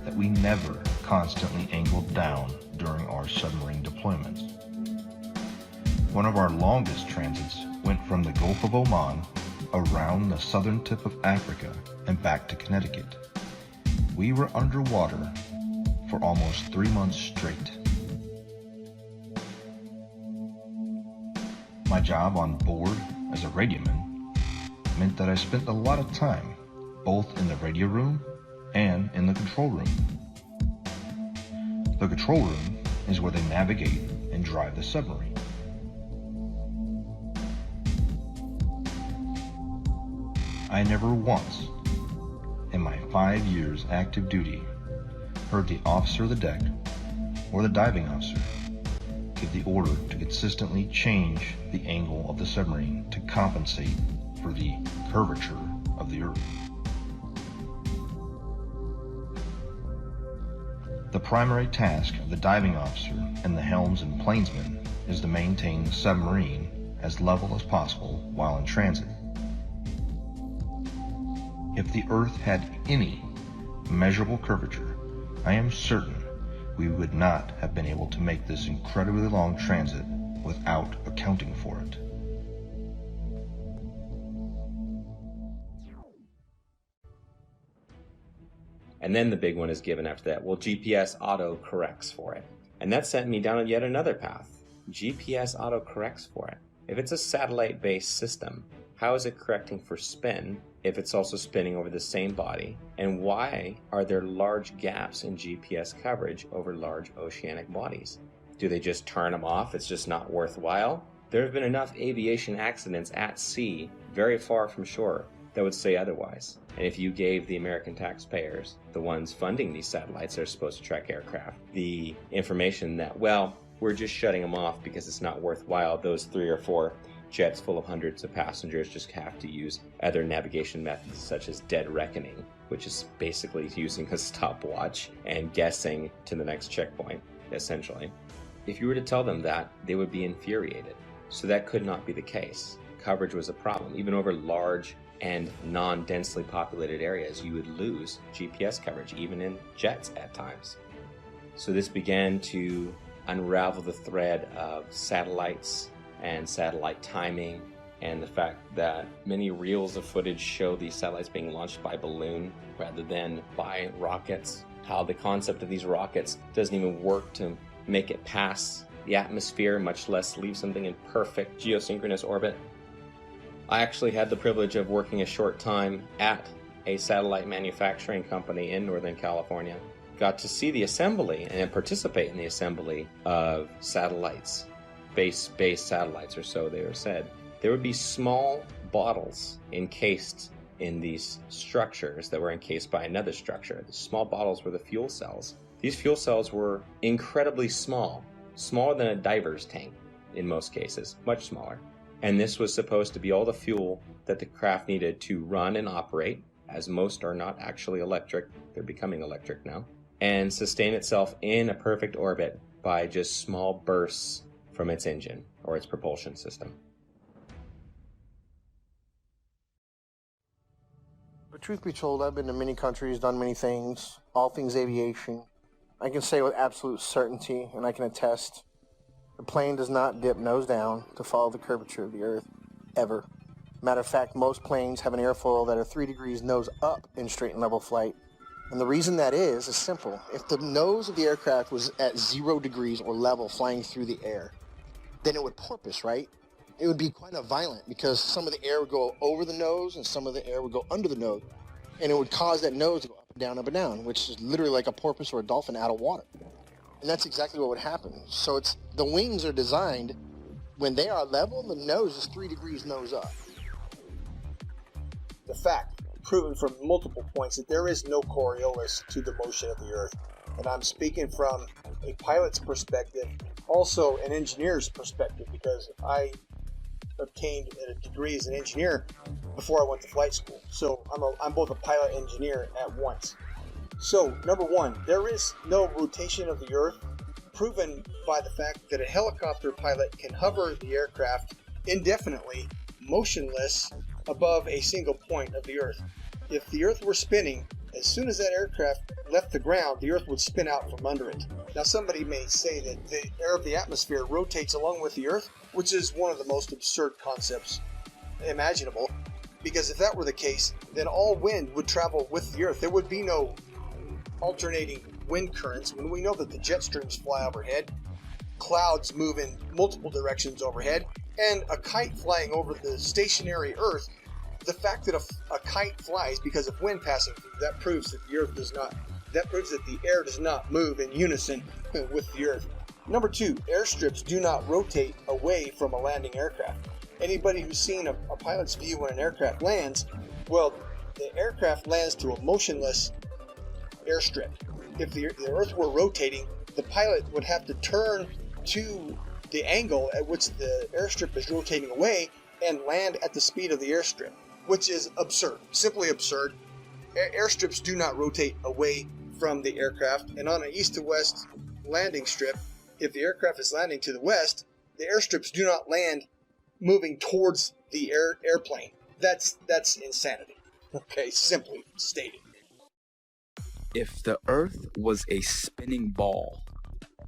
that we never constantly angled down during our submarine deployments. One of our longest transits went from the Gulf of Oman around the southern tip of Africa and back to Connecticut. We were underwater for almost 3 months straight. My job on board as a radioman meant that I spent a lot of time both in the radio room and in the control room. The control room is where they navigate and drive the submarine. I never once in my 5 years active duty heard the officer of the deck or the diving officer give the order to consistently change the angle of the submarine to compensate for the curvature of the Earth. The primary task of the diving officer and the helms and plainsman is to maintain the submarine as level as possible while in transit. If the Earth had any measurable curvature, I am certain we would not have been able to make this incredibly long transit without accounting for it. And then the big one is given after that. Well, GPS auto corrects for it. And that sent me down yet another path. GPS auto corrects for it. If it's a satellite-based system, how is it correcting for spin if it's also spinning over the same body? And why are there large gaps in GPS coverage over large oceanic bodies? Do they just turn them off? It's just not worthwhile? There have been enough aviation accidents at sea, very far from shore, that would say otherwise. And if you gave the American taxpayers, the ones funding these satellites that are supposed to track aircraft, the information that, well, we're just shutting them off because it's not worthwhile, those 3 or 4 jets full of hundreds of passengers just have to use other navigation methods such as dead reckoning, which is basically using a stopwatch and guessing to the next checkpoint, essentially. If you were to tell them that, they would be infuriated. So that could not be the case. Coverage was a problem. Even over large and non-densely populated areas, you would lose GPS coverage, even in jets at times. So this began to unravel the thread of satellites and satellite timing, and the fact that many reels of footage show these satellites being launched by balloon rather than by rockets. How the concept of these rockets doesn't even work to make it past the atmosphere, much less leave something in perfect geosynchronous orbit. I actually had the privilege of working a short time at a satellite manufacturing company in Northern California. Got to see the assembly and participate in the assembly of satellites, space-based satellites, or so they were said. There would be small bottles encased in these structures that were encased by another structure. The small bottles were the fuel cells. These fuel cells were incredibly small, smaller than a diver's tank in most cases, much smaller. And this was supposed to be all the fuel that the craft needed to run and operate, as most are not actually electric, they're becoming electric now, and sustain itself in a perfect orbit by just small bursts from its engine or its propulsion system. But truth be told, I've been to many countries, done many things, all things aviation. I can say with absolute certainty, and I can attest, the plane does not dip nose down to follow the curvature of the Earth, ever. Matter of fact, most planes have an airfoil that are 3 degrees nose up in straight and level flight. And the reason that is simple. If the nose of the aircraft was at 0 degrees or level flying through the air, then it would porpoise, right? It would be quite violent because some of the air would go over the nose and some of the air would go under the nose. And it would cause that nose to go up and down, which is literally like a porpoise or a dolphin out of water. And that's exactly what would happen. So the wings are designed, when they are level, the nose is 3 degrees nose up. The fact, proven from multiple points, that there is no Coriolis to the motion of the Earth. And I'm speaking from a pilot's perspective, also an engineer's perspective, because I obtained a degree as an engineer before I went to flight school. So I'm both a pilot and engineer at once. So, number one, there is no rotation of the Earth, proven by the fact that a helicopter pilot can hover the aircraft indefinitely, motionless, above a single point of the Earth. If the Earth were spinning, as soon as that aircraft left the ground, the Earth would spin out from under it. Now, somebody may say that the air of the atmosphere rotates along with the Earth, which is one of the most absurd concepts imaginable, because if that were the case, then all wind would travel with the Earth. There would be no alternating wind currents when we know that the jet streams fly overhead, clouds move in multiple directions overhead, and a kite flying over the stationary Earth. The fact that a kite flies because of wind passing through, that proves that the Earth does not. That proves that the air does not move in unison with the Earth. Number two, airstrips do not rotate away from a landing aircraft. Anybody who's seen a pilot's view when an aircraft lands, well, the aircraft lands to a motionless airstrip. If the Earth were rotating, the pilot would have to turn to the angle at which the airstrip is rotating away and land at the speed of the airstrip, which is absurd, simply absurd. Airstrips do not rotate away from the aircraft, and on an east to west landing strip, if the aircraft is landing to the west, the airstrips do not land moving towards the airplane. That's insanity. Okay, simply stated. If the Earth was a spinning ball,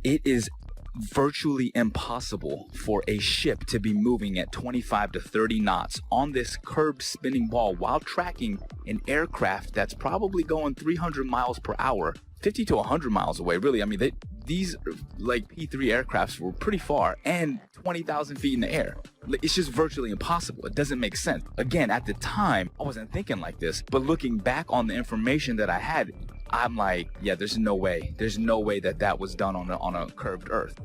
it is virtually impossible for a ship to be moving at 25 to 30 knots on this curved spinning ball while tracking an aircraft that's probably going 300 miles per hour, 50 to 100 miles away. Really, I mean, these like P3 aircrafts were pretty far and 20,000 feet in the air. It's just virtually impossible. It doesn't make sense. Again, at the time, I wasn't thinking like this, but looking back on the information that I had, I'm like, yeah, there's no way. There's no way that that was done on a curved Earth.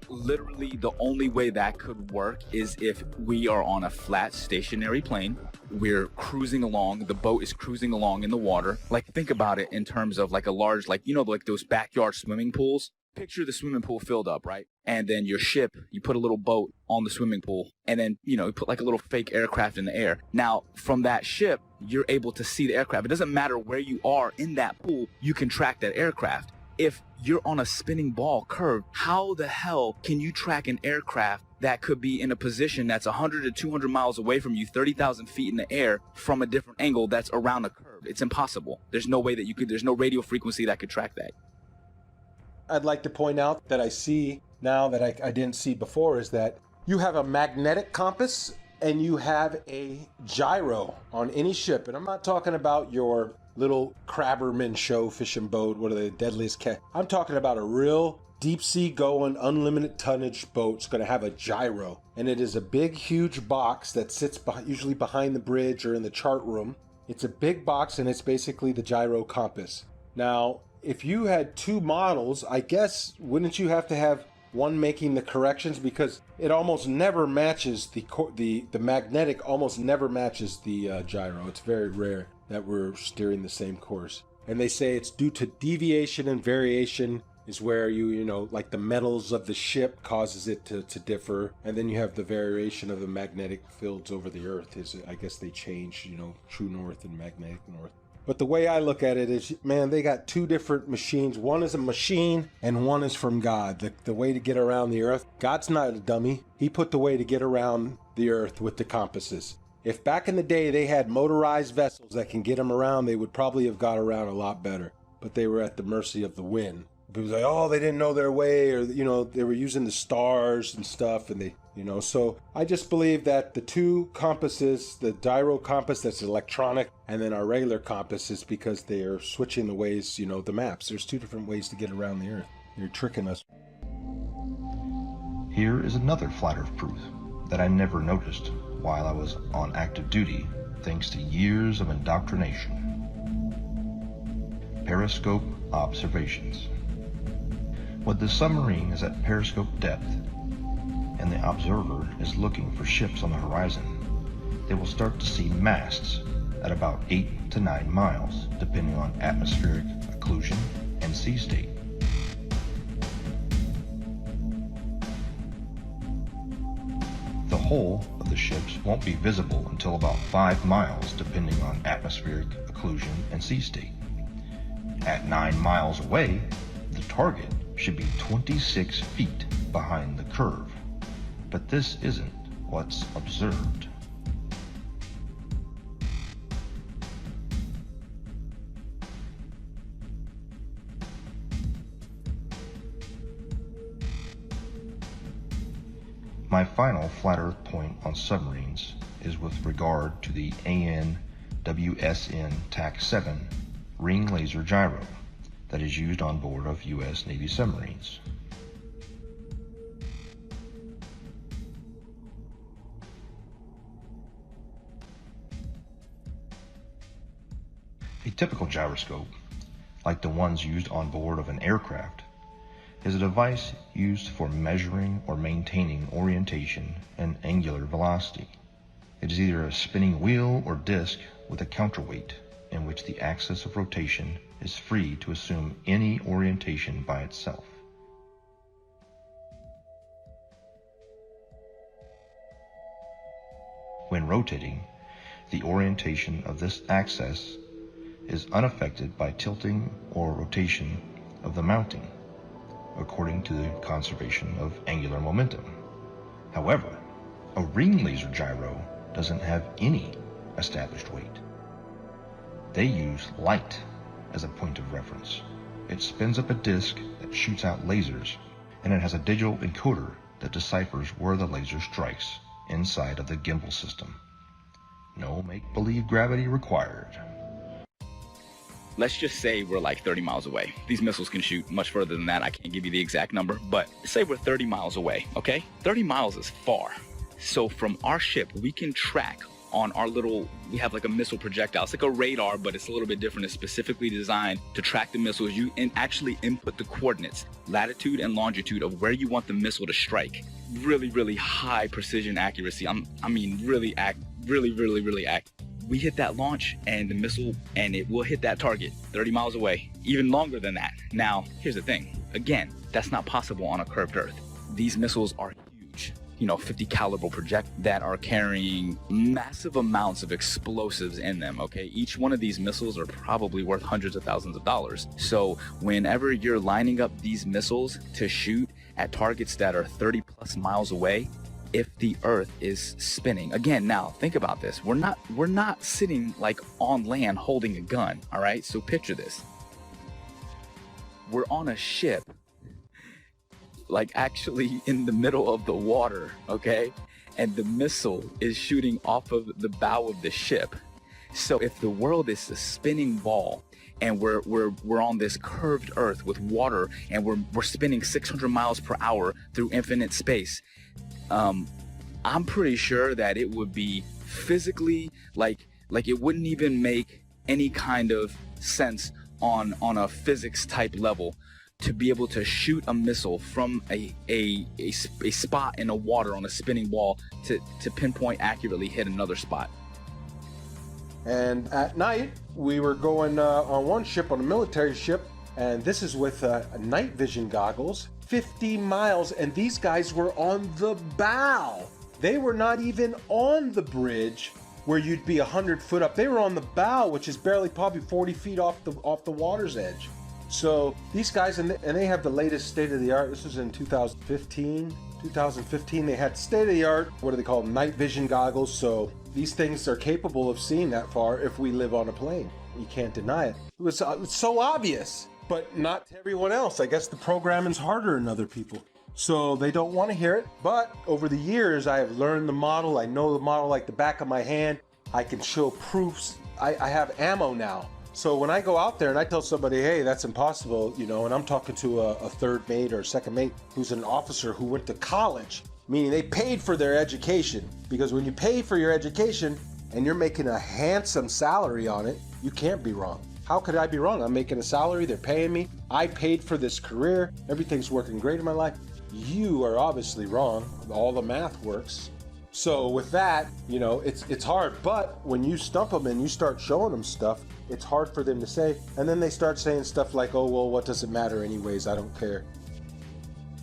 Literally, the only way that could work is if we are on a flat, stationary plane. We're cruising along. The boat is cruising along in the water. Like, think about it in terms of like a large, like, you know, like those backyard swimming pools. Picture the swimming pool filled up, right? And then your ship, you put a little boat on the swimming pool, and then, you know, you put like a little fake aircraft in the air. Now, from that ship, you're able to see the aircraft. It doesn't matter where you are in that pool, you can track that aircraft. If you're on a spinning ball curve, how the hell can you track an aircraft that could be in a position that's 100 to 200 miles away from you, 30,000 feet in the air from a different angle that's around a curve? It's impossible. There's no way that you could, there's no radio frequency that could track that. I'd like to point out that I see now that I didn't see before is that you have a magnetic compass and you have a gyro on any ship. And I'm not talking about your little crabberman show fishing boat, what are the deadliest cat? I'm talking about a real deep sea going unlimited tonnage boat's going to have a gyro. And it is a big, huge box that sits usually behind the bridge or in the chart room. It's a big box and it's basically the gyro compass. Now, if you had two models, I guess, wouldn't you have to have one making the corrections, because it almost never matches the magnetic almost never matches the gyro. It's very rare that we're steering the same course. And they say it's due to deviation and variation is where you know, like the metals of the ship causes it to differ. And then you have the variation of the magnetic fields over the earth is, I guess they change, you know, true north and magnetic north. But the way I look at it is, man, they got two different machines. One is a machine and one is from God. The way to get around the earth. God's not a dummy. He put the way to get around the earth with the compasses. If back in the day they had motorized vessels that can get them around, they would probably have got around a lot better. But they were at the mercy of the wind. People say, oh, they didn't know their way, or, you know, they were using the stars and stuff, and they, you know. So I just believe that the two compasses, the gyro compass that's electronic, and then our regular compass is because they are switching the ways, you know, the maps. There's two different ways to get around the earth. They're tricking us. Here is another flat earth proof that I never noticed while I was on active duty, thanks to years of indoctrination. Periscope observations. When the submarine is at periscope depth and the observer is looking for ships on the horizon, they will start to see masts at about 8 to 9 miles, depending on atmospheric occlusion and sea state. The hull of the ships won't be visible until about 5 miles, depending on atmospheric occlusion and sea state. At 9 miles away, the target should be 26 feet behind the curve, but this isn't what's observed. My final flat earth point on submarines is with regard to the AN/WSN TAC-7 ring laser gyro that is used on board of U.S. Navy submarines. A typical gyroscope, like the ones used on board of an aircraft, is a device used for measuring or maintaining orientation and angular velocity. It is either a spinning wheel or disc with a counterweight in which the axis of rotation is free to assume any orientation by itself. When rotating, the orientation of this axis is unaffected by tilting or rotation of the mounting, according to the conservation of angular momentum. However, a ring laser gyro doesn't have any established weight. They use light as a point of reference. It spins up a disk that shoots out lasers, and it has a digital encoder that deciphers where the laser strikes inside of the gimbal system. No make-believe gravity required. Let's just say we're like 30 miles away. These missiles can shoot much further than that. I can't give you the exact number, but say we're 30 miles away, okay? 30 miles is far. So from our ship, we can track on our little, we have like a missile projectile. It's like a radar, but it's a little bit different. It's specifically designed to track the missiles. You actually input the coordinates, latitude and longitude of where you want the missile to strike. Really, really high precision accuracy. I mean, really accurate. We hit that launch and the missile, and it will hit that target 30 miles away, even longer than that. Now, here's the thing. Again, that's not possible on a curved Earth. These missiles are huge, 50 caliber projectiles that are carrying massive amounts of explosives in them, okay? Each one of these missiles are probably worth hundreds of thousands of dollars. So whenever you're lining up these missiles to shoot at targets that are 30 plus miles away, if the Earth is spinning, again, now think about this. We're not sitting like on land holding a gun, all right? So picture this. We're on a ship, like actually in the middle of the water, okay? And the missile is shooting off of the bow of the ship. So if the world is a spinning ball and we're on this curved Earth with water and we're spinning 600 miles per hour through infinite space, I'm pretty sure that it would be physically like it wouldn't even make any kind of sense on a physics type level to be able to shoot a missile from a spot in the water on a spinning ball to pinpoint accurately hit another spot. And at night, we were going on one ship, on a military ship, and this is with night vision goggles, 50 miles, and these guys were on the bow. They were not even on the bridge where you'd be 100 foot up. They were on the bow, which is barely probably 40 feet off the water's edge. So these guys, and they have the latest state-of-the-art. This was in 2015. 2015, they had state-of-the-art, what do they call them, night vision goggles. So these things are capable of seeing that far if we live on a plane. You can't deny it. It was so obvious, but not to everyone else. I guess the programming's harder than other people, so they don't want to hear it. But over the years, I have learned the model. I know the model like the back of my hand. I can show proofs. I have ammo now. So when I go out there and I tell somebody, hey, that's impossible, and I'm talking to a third mate or a second mate who's an officer who went to college, meaning they paid for their education. Because when you pay for your education and you're making a handsome salary on it, you can't be wrong. How could I be wrong? I'm making a salary, they're paying me, I paid for this career, everything's working great in my life. You are obviously wrong. All the math works. So with that, it's hard. But when you stump them and you start showing them stuff, it's hard for them to say. And then they start saying stuff like, oh, well, what does it matter anyways? I don't care.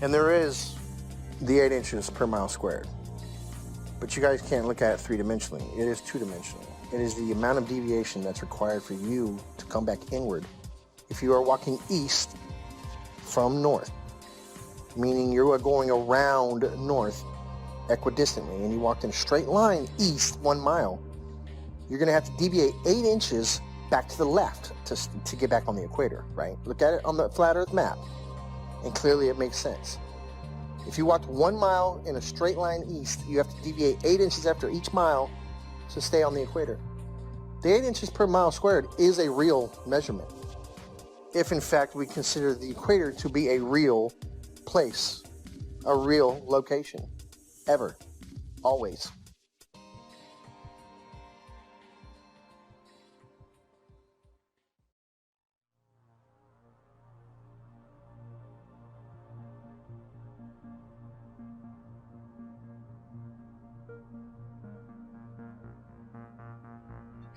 And there is the 8 inches per mile squared. But you guys can't look at it three-dimensionally. It is two-dimensional. It is the amount of deviation that's required for you to come back inward. If you are walking east from north, meaning you are going around north equidistantly, and you walked in a straight line east 1 mile, you're going to have to deviate 8 inches back to the left to get back on the equator, right? Look at it on the flat earth map, and clearly it makes sense. If you walked 1 mile in a straight line east, you have to deviate 8 inches after each mile to stay on the equator. The 8 inches per mile squared is a real measurement, if in fact we consider the equator to be a real place, a real location, ever, always.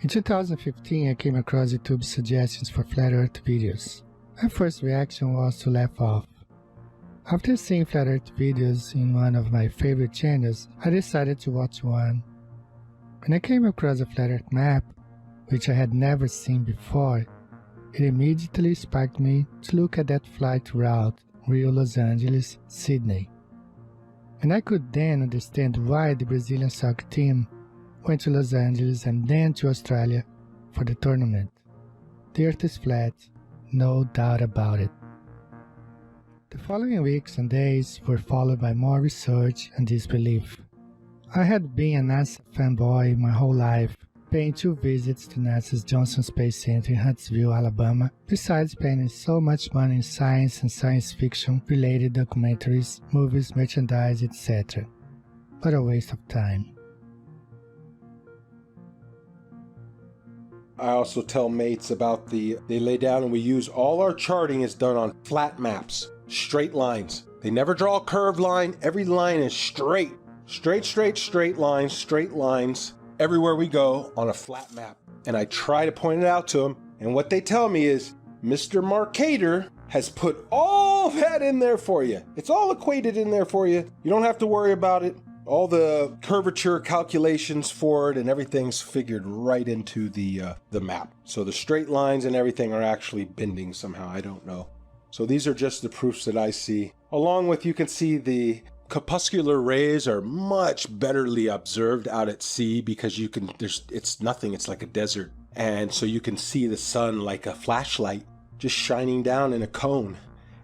In 2015, I came across YouTube's suggestions for flat earth videos. My first reaction was to laugh off. After seeing flat earth videos in one of my favorite channels, I decided to watch one. When I came across a flat earth map which I had never seen before, it immediately sparked me to look at that flight route Rio-Los Angeles, Sydney. And I could then understand why the Brazilian soccer team went to Los Angeles and then to Australia for the tournament. The Earth is flat, no doubt about it. The following weeks and days were followed by more research and disbelief. I had been a NASA fanboy my whole life, paying 2 visits to NASA's Johnson Space Center in Huntsville, Alabama, besides spending so much money in science and science fiction related documentaries, movies, merchandise, etc. But a waste of time. I also tell mates about they lay down and we use all our charting is done on flat maps, straight lines. They never draw a curved line. Every line is straight. Straight lines. Everywhere we go on a flat map. And I try to point it out to them. And what they tell me is, Mr. Marcator has put all that in there for you. It's all equated in there for you. You don't have to worry about it. All the curvature calculations for it and everything's figured right into the map. So the straight lines and everything are actually bending somehow. I don't know. So these are just the proofs that I see. Along with, you can see the corpuscular rays are much betterly observed out at sea because it's nothing, it's like a desert. And so you can see the sun like a flashlight just shining down in a cone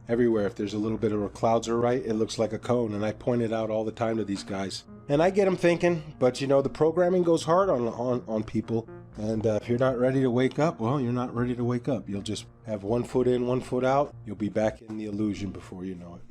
everywhere. If there's a little bit of the clouds are right, it looks like a cone. And I point it out all the time to these guys. And I get them thinking, but you know, the programming goes hard on people. And if you're not ready to wake up, well, you're not ready to wake up. You'll just have 1 foot in, 1 foot out. You'll be back in the illusion before you know it.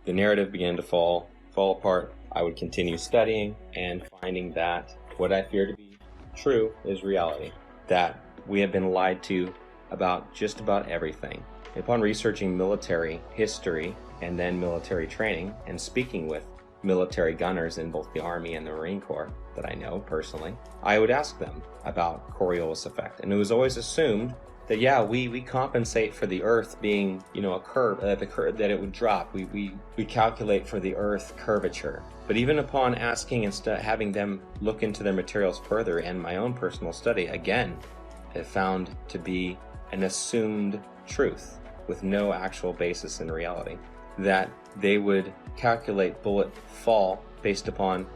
The narrative began to fall apart. I would continue studying and finding that what I fear to be true is reality. That we have been lied to about just about everything. Upon researching military history and then military training and speaking with military gunners in both the Army and the Marine Corps that I know personally, I would ask them about Coriolis effect. And it was always assumed that, yeah, we compensate for the Earth being, you know, a curve, that it would drop. We calculate for the Earth curvature. But even upon asking and having them look into their materials further and my own personal study, again, it found to be an assumed truth with no actual basis in reality. That they would calculate bullet fall based upon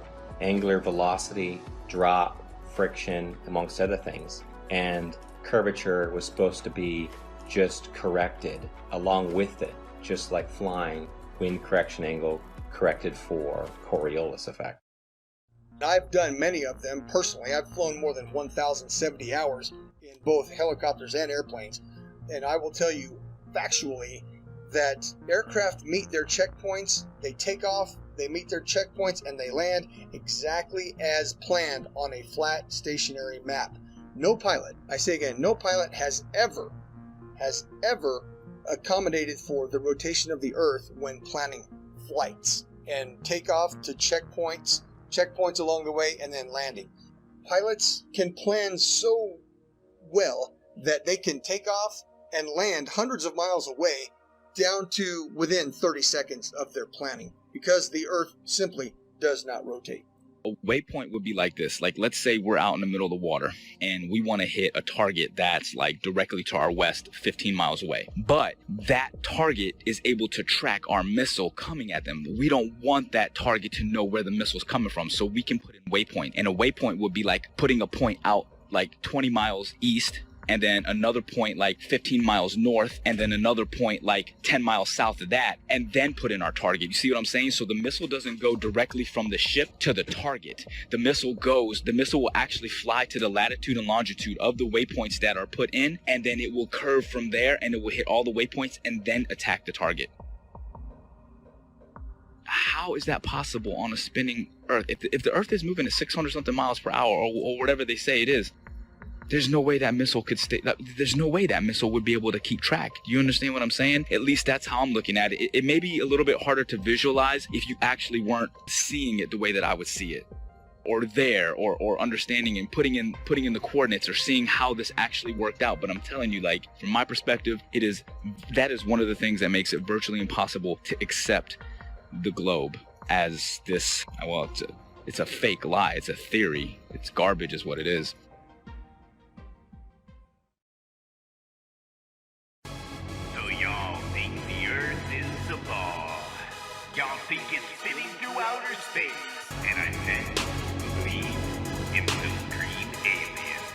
angular velocity, drop, friction, amongst other things. And curvature was supposed to be just corrected along with it, just like flying, wind correction angle corrected for Coriolis effect. I've done many of them personally. I've flown more than 1,070 hours in both helicopters and airplanes, and I will tell you factually that aircraft meet their checkpoints, they take off, they meet their checkpoints, and they land exactly as planned on a flat stationary map. No pilot, I say again, no pilot has ever accommodated for the rotation of the Earth when planning flights and takeoff to checkpoints along the way, and then landing. Pilots can plan so well that they can take off and land hundreds of miles away down to within 30 seconds of their planning because the Earth simply does not rotate. A waypoint would be like this. Like, let's say we're out in the middle of the water and we want to hit a target that's like directly to our west, 15 miles away. But that target is able to track our missile coming at them. We don't want that target to know where the missile's coming from, so we can put in waypoint. And a waypoint would be like putting a point out like 20 miles east, and then another point like 15 miles north, and then another point like 10 miles south of that, and then put in our target. You see what I'm saying? So the missile doesn't go directly from the ship to the target. The missile will actually fly to the latitude and longitude of the waypoints that are put in, and then it will curve from there, and it will hit all the waypoints and then attack the target. How is that possible on a spinning Earth? If the Earth is moving at 600 something miles per hour or whatever they say it is, there's no way that missile could stay. There's no way that missile would be able to keep track. Do you understand what I'm saying? At least that's how I'm looking at it. It may be a little bit harder to visualize if you actually weren't seeing it the way that I would see it, or there, or understanding and putting in the coordinates or seeing how this actually worked out. But I'm telling you, like, from my perspective, that is one of the things that makes it virtually impossible to accept the globe as this, well, It's a fake lie. It's a theory. It's garbage is what it is. So y'all think the Earth is a ball. Y'all think it's spinning through outer space. And I said, believe in blue green aliens.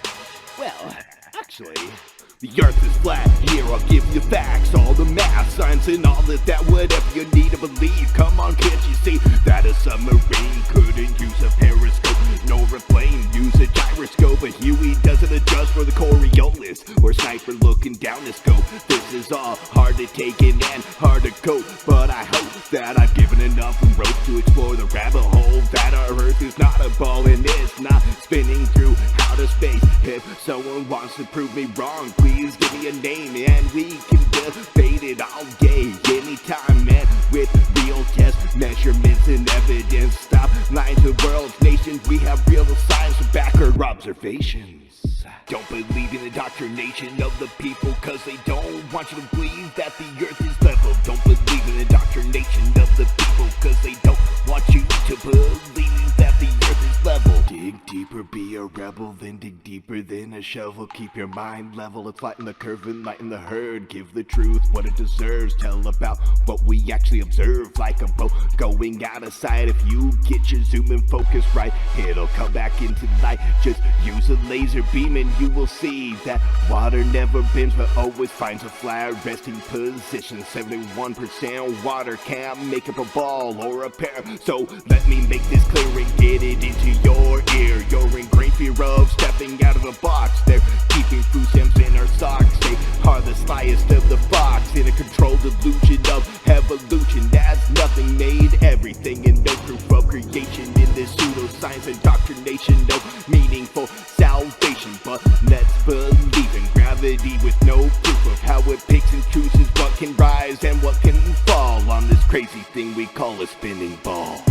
Well, actually, the Earth is flat. Here I'll give you facts, all the math, science, and all that whatever you need to believe. Come on, can't you see that a submarine couldn't use a periscope, nor a plane use a gyroscope? But Huey doesn't adjust for the Coriolis or sniper looking down the scope. This is all hard to take in and hard to cope, but I hope that I've given enough rope to explore the rabbit hole that our Earth is not a ball and it's not spinning through outer space. If someone wants to prove me wrong, please give me a name and we can debate it all day, anytime, and with real tests, measurements, and evidence. Stop lying to the world's nations. We have real science to back our observations. Don't believe in the indoctrination of the people, cause they don't want you to believe that the Earth is level. Don't believe in the indoctrination of the people, cause they don't want you to believe that the Earth is level. Dig deeper, be a rebel, then dig deeper than a shovel. Keep your mind level and flatten the curve and lighten the herd. Give the truth what it deserves. Tell about what we actually observe, like a boat going out of sight. If you get your zoom and focus right, it'll come back into light. Just use a laser beam and you will see that water never bends but always finds a flat resting position. 71% water can't make up a ball or a pair. So let me make this clear and get it into your ear. You're in great fear of stepping out of the box. They're keeping food stamps in our socks. They are the slyest of the fox in a controlled illusion of evolution. As nothing made everything and no proof of creation in this pseudoscience indoctrination. No meaningful salvation, but let's believe in gravity with no proof of how it picks and chooses what can rise and what can fall on this crazy thing we call a spinning ball.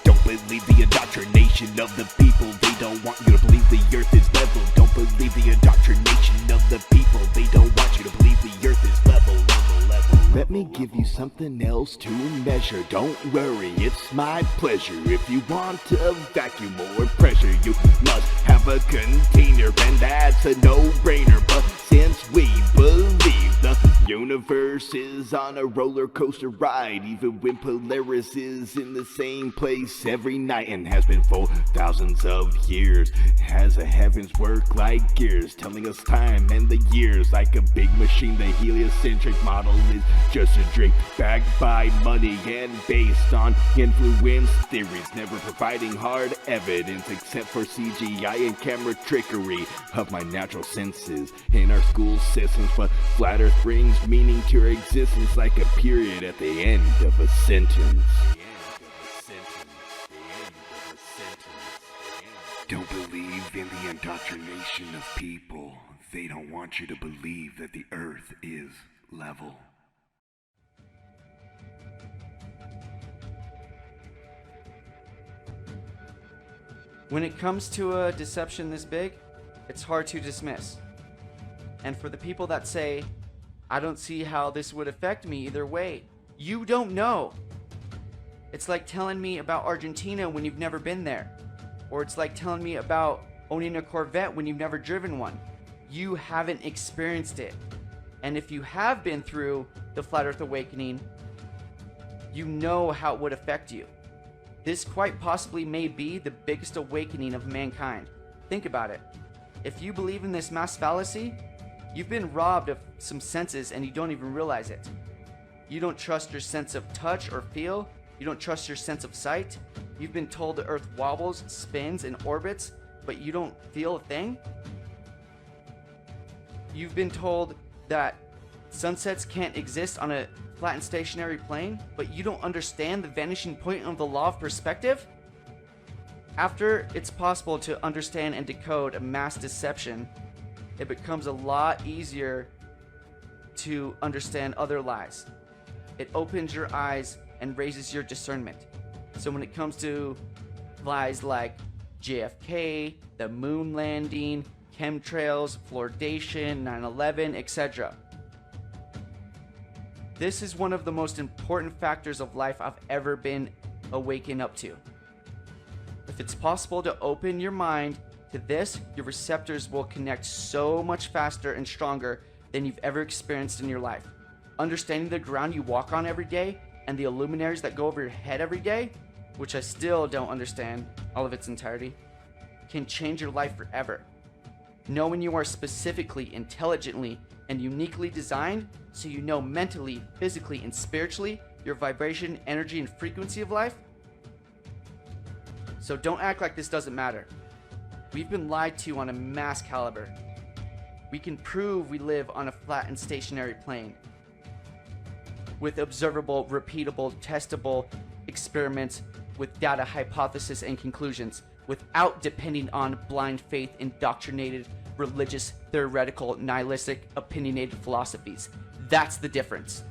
Don't believe the indoctrination of the people. They don't want you to believe the Earth is level. Don't believe the indoctrination of the people. They don't want you to believe the Earth is level. Let me give you something else to measure. Don't worry, it's my pleasure. If you want a vacuum or pressure, you must have a container, and that's a no-brainer. But since we believe the universe is on a roller coaster ride, even when Polaris is in the same place every night and has been for thousands of years, has the heavens work like gears, telling us time and the years like a big machine. The heliocentric model is just a drink backed by money and based on influence theories, never providing hard evidence except for CGI and camera trickery of my natural senses in our school systems. But flat Earth brings meaning to our existence like a period at the end of a sentence. Don't believe in the indoctrination of people. They don't want you to believe that the Earth is level. When it comes to a deception this big, it's hard to dismiss. And for the people that say, I don't see how this would affect me either way, you don't know. It's like telling me about Argentina when you've never been there. Or it's like telling me about owning a Corvette when you've never driven one. You haven't experienced it. And if you have been through the Flat Earth Awakening, you know how it would affect you. This quite possibly may be the biggest awakening of mankind. Think about it. If you believe in this mass fallacy, you've been robbed of some senses and you don't even realize it. You don't trust your sense of touch or feel. You don't trust your sense of sight. You've been told the Earth wobbles, spins, and orbits, but you don't feel a thing. You've been told that sunsets can't exist on a flat and stationary plane, but you don't understand the vanishing point of the law of perspective? After it's possible to understand and decode a mass deception, it becomes a lot easier to understand other lies. It opens your eyes and raises your discernment. So when it comes to lies like JFK, the moon landing, chemtrails, fluoridation, 9/11, etc. This is one of the most important factors of life I've ever been awakened up to. If it's possible to open your mind to this, your receptors will connect so much faster and stronger than you've ever experienced in your life. Understanding the ground you walk on every day and the luminaries that go over your head every day, which I still don't understand all of its entirety, can change your life forever. Knowing you are specifically, intelligently, and uniquely designed so you know mentally, physically, and spiritually your vibration, energy, and frequency of life. So don't act like this doesn't matter. We've been lied to on a mass caliber. We can prove we live on a flat and stationary plane with observable, repeatable, testable experiments with data, hypothesis, and conclusions without depending on blind faith, indoctrinated, religious, theoretical, nihilistic, opinionated philosophies. That's the difference.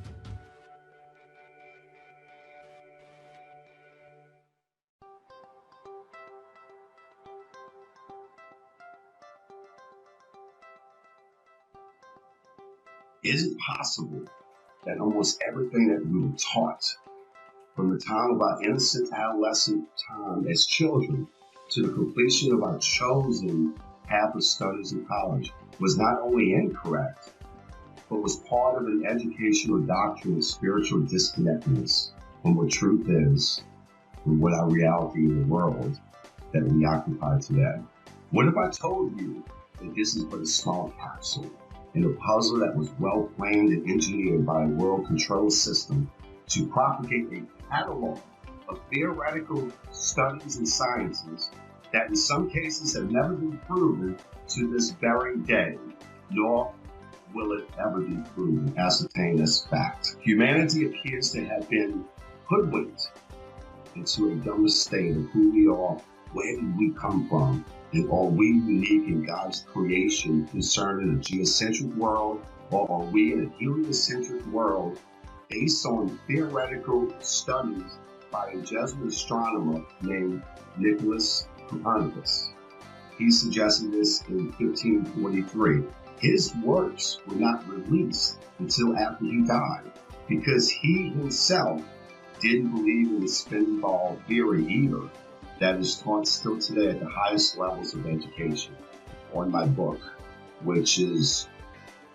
Is it possible that almost everything that we were taught from the time of our innocent adolescent time as children to the completion of our chosen path of studies in college was not only incorrect, but was part of an educational doctrine of spiritual disconnectedness from what truth is and what our reality in the world that we occupy today? What if I told you that this is but a small capsule in a puzzle that was well planned and engineered by a world control system to propagate a catalog of theoretical studies and sciences that in some cases have never been proven to this very day, nor will it ever be proven, ascertained as fact. Humanity appears to have been hoodwinked into a dumber state of who we are, where did we come from, and are we unique in God's creation concerning a geocentric world, or are we in a heliocentric world based on theoretical studies by a Jesuit astronomer named Nicholas Copernicus? He suggested this in 1543. His works were not released until after he died because he himself didn't believe in the spin ball theory either that is taught still today at the highest levels of education. On my book, which is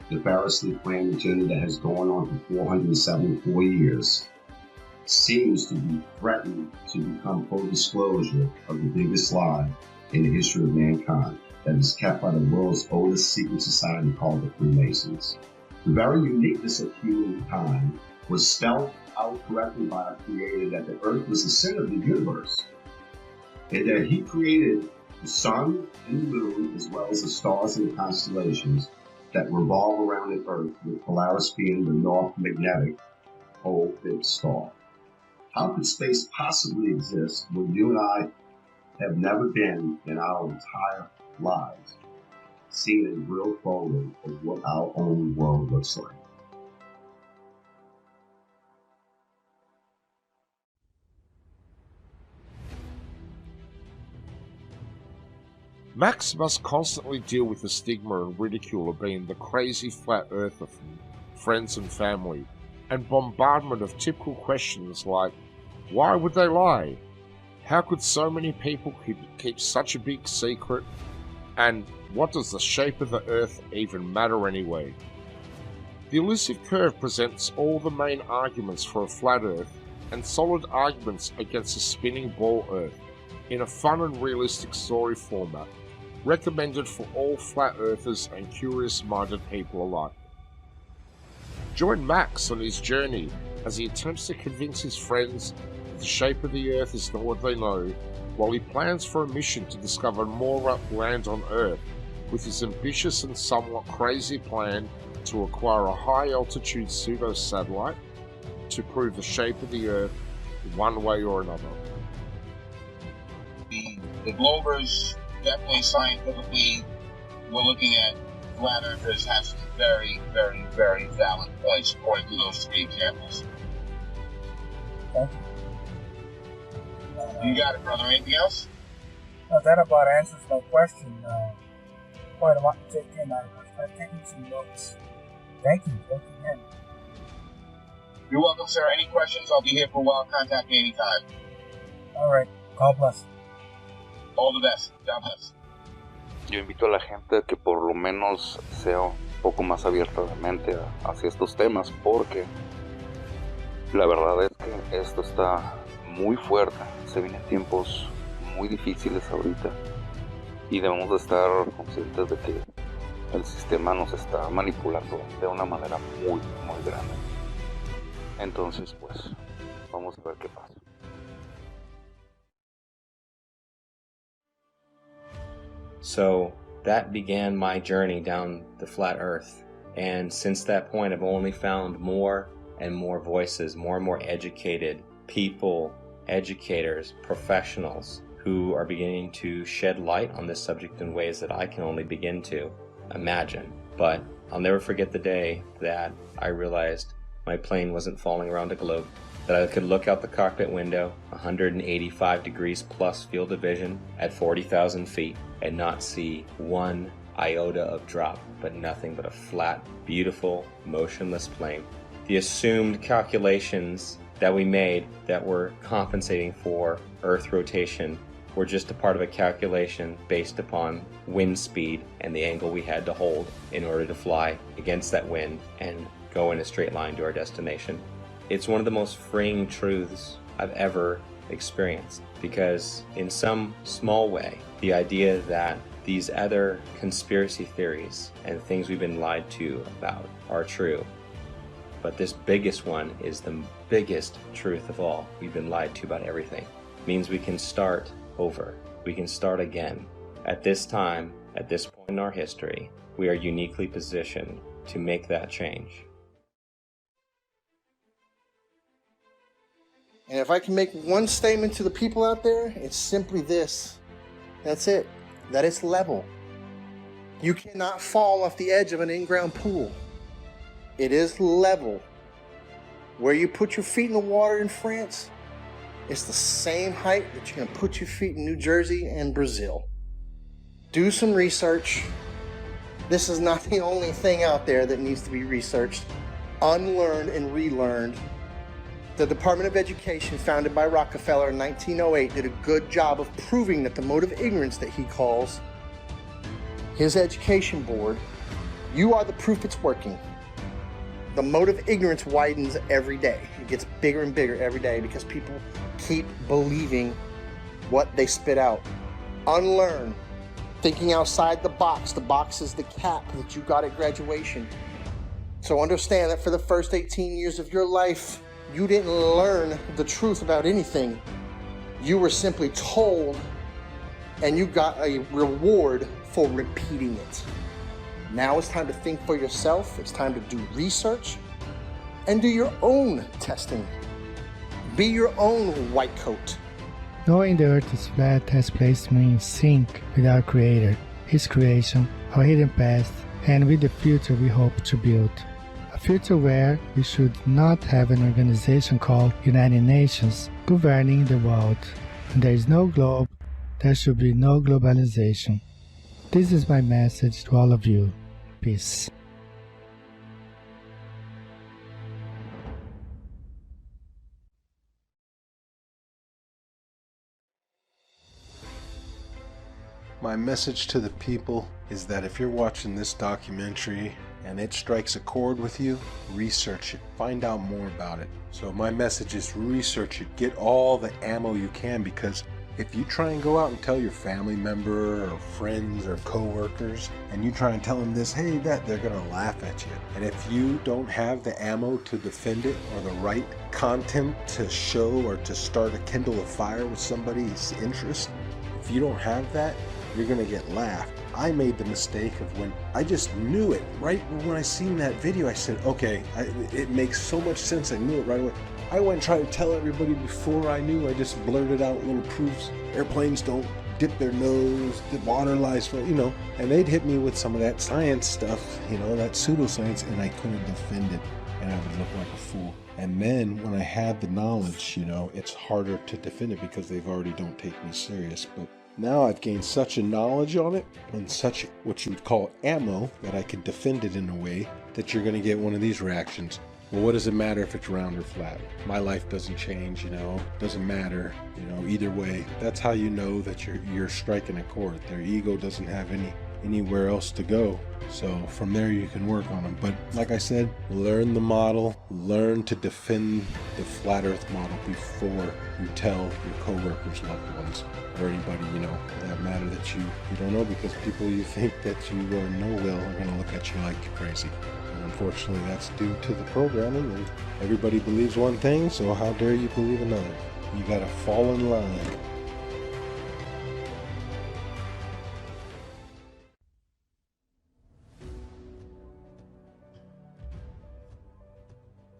the variously planned agenda that has gone on for 474 years, seems to be threatened to become full disclosure of the biggest lie in the history of mankind that is kept by the world's oldest secret society called the Freemasons. The very uniqueness of humankind was spelled out correctly by our Creator that the earth was the center of the universe, and that He created the sun and the moon as well as the stars and the constellations that revolve around the earth, with Polaris being the north magnetic pole fixed star. How could space possibly exist when you and I have never been in our entire lives seen a real photo of what our own world looks like? Max must constantly deal with the stigma and ridicule of being the crazy flat earther from friends and family, and bombardment of typical questions like, why would they lie? How could so many people keep such a big secret? And what does the shape of the earth even matter anyway? The elusive curve presents all the main arguments for a flat earth and solid arguments against a spinning ball earth in a fun and realistic story format, recommended for all flat earthers and curious-minded people alike. Join Max on his journey as he attempts to convince his friends that the shape of the earth is not what they know, while he plans for a mission to discover more land on Earth with his ambitious and somewhat crazy plan to acquire a high-altitude pseudo-satellite to prove the shape of the Earth one way or another. The Globers, definitely scientifically, we're looking at flat earthers have some very, very, very valid points according to those three examples. You got it, brother. Anything else? No, that about answers my question. Quite a lot to take in. I've taken some notes. Thank you. Thank you again. You're welcome, sir. Any questions? I'll be here for a while. Contact me anytime. All right. God bless. All the best. God bless. Yo invito a la gente a que por lo menos sea un poco más abierta de mente hacia estos temas, porque la verdad es que esto está muy fuerte. Se vienen tiempos muy difíciles ahorita y debemos de estar conscientes de que el sistema nos está manipulando de una manera muy, muy grande. Entonces, pues, vamos a ver qué pasa. So that began my journey down the flat earth. And since that point, I've only found more and more voices, more and more educated people, educators, professionals who are beginning to shed light on this subject in ways that I can only begin to imagine. But I'll never forget the day that I realized my plane wasn't falling around a globe, that I could look out the cockpit window, 185 degrees plus field of vision at 40,000 feet, and not see one iota of drop, but nothing but a flat, beautiful, motionless plane. The assumed calculations that we made that were compensating for Earth rotation were just a part of a calculation based upon wind speed and the angle we had to hold in order to fly against that wind and go in a straight line to our destination. It's one of the most freeing truths I've ever experienced, because in some small way, the idea that these other conspiracy theories and things we've been lied to about are true. But this biggest one is the biggest truth of all. We've been lied to about everything. It means we can start over. We can start again. At this time, at this point in our history, we are uniquely positioned to make that change. And if I can make one statement to the people out there, it's simply this. That's it. That it's level. You cannot fall off the edge of an in-ground pool. It is level. Where you put your feet in the water in France, it's the same height that you're going to put your feet in New Jersey and Brazil. Do some research. This is not the only thing out there that needs to be researched, unlearned and relearned. The Department of Education, founded by Rockefeller in 1908, did a good job of proving that the mode of ignorance that he calls his education board, you are the proof it's working. The mode of ignorance widens every day. It gets bigger and bigger every day because people keep believing what they spit out. Unlearn. Thinking outside the box. The box is the cap that you got at graduation. So understand that for the first 18 years of your life, you didn't learn the truth about anything. You were simply told, and you got a reward for repeating it. Now it's time to think for yourself. It's time to do research and do your own testing. Be your own white coat. Knowing the earth is flat has placed me in sync with our Creator, His creation, our hidden past, and with the future we hope to build. A future where we should not have an organization called United Nations governing the world. When there is no globe, there should be no globalization. This is my message to all of you. Peace. My message to the people is that if you're watching this documentary and it strikes a chord with you, research it, find out more about it. So my message is research it, get all the ammo you can, because if you try and go out and tell your family member or friends or co-workers and you try and tell them this, hey, that, they're gonna laugh at you. And if you don't have the ammo to defend it or the right content to show or to start a kindle a fire with somebody's interest, if you don't have that, you're gonna get laughed. I made the mistake of when I just knew it. Right when I seen that video, I said, okay, it makes so much sense. I knew it right away. I went and tried to tell everybody before I knew. I just blurted out little proofs. Airplanes don't dip their nose, the water lies, and they'd hit me with some of that science stuff, that pseudoscience, and I couldn't defend it, and I would look like a fool. And then when I had the knowledge, it's harder to defend it because they've already don't take me serious. But now I've gained such a knowledge on it and such what you would call ammo that I can defend it in a way that you're going to get one of these reactions. well, what does it matter if it's round or flat? My life doesn't change, doesn't matter, either way. That's how you know that you're striking a chord. Their ego doesn't have anywhere else to go. So from there you can work on them. But like I said, learn the model, learn to defend the flat earth model before you tell your coworkers, loved ones, or anybody, for that matter that you don't know, because people you think that you know well are going to look at you like you're crazy. And unfortunately, that's due to the programming, and everybody believes one thing, so how dare you believe another? You got to fall in line.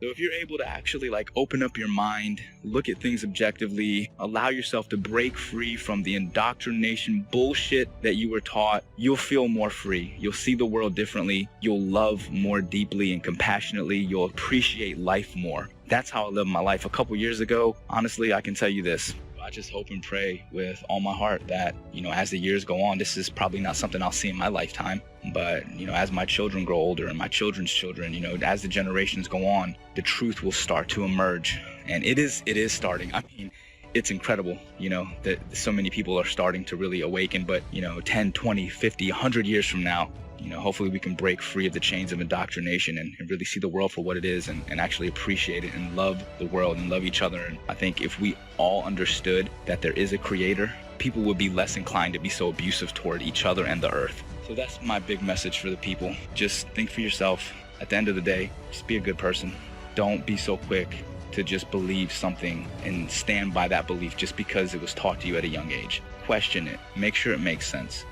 So if you're able to actually open up your mind, look at things objectively, allow yourself to break free from the indoctrination bullshit that you were taught, you'll feel more free. You'll see the world differently. You'll love more deeply and compassionately. You'll appreciate life more. That's how I lived my life. A couple years ago, honestly, I can tell you this. I just hope and pray with all my heart that, as the years go on, this is probably not something I'll see in my lifetime. But, as my children grow older and my children's children, as the generations go on, the truth will start to emerge. And it is starting. I mean, it's incredible, that so many people are starting to really awaken. But, 10, 20, 50, 100 years from now, hopefully we can break free of the chains of indoctrination and really see the world for what it is and actually appreciate it and love the world and love each other. And I think if we all understood that there is a creator, people would be less inclined to be so abusive toward each other and the earth. So that's my big message for the people. Just think for yourself. At the end of the day, just be a good person. Don't be so quick to just believe something and stand by that belief just because it was taught to you at a young age. Question it. Make sure it makes sense.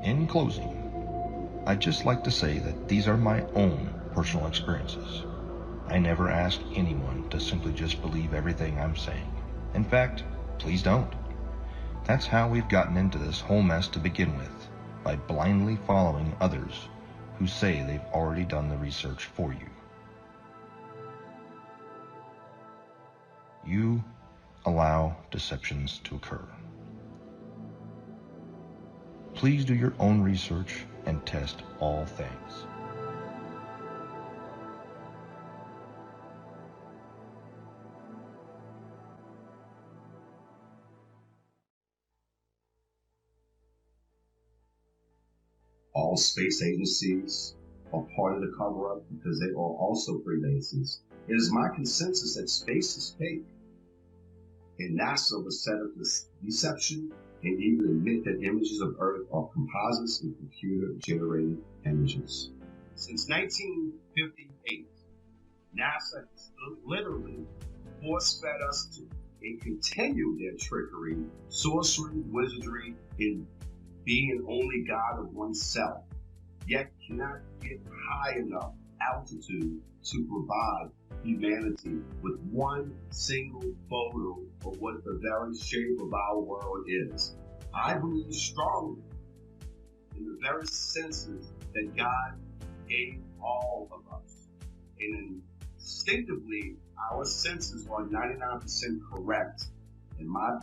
In closing, I'd just like to say that these are my own personal experiences. I never ask anyone to simply just believe everything I'm saying. In fact, please don't. That's how we've gotten into this whole mess to begin with, by blindly following others who say they've already done the research for you. You allow deceptions to occur. Please do your own research and test all things. All space agencies are part of the cover-up because they are also Freemasons. It is my consensus that space is fake. And NASA was set up this deception and even admit that images of Earth are composites and computer-generated images. Since 1958, NASA has literally force-fed us to and continue their trickery, sorcery, wizardry, and being only God of oneself, yet cannot get high enough altitude to provide humanity with one single photo of what the very shape of our world is. I believe strongly in the very senses that God gave all of us. And instinctively, our senses are 99% correct. And my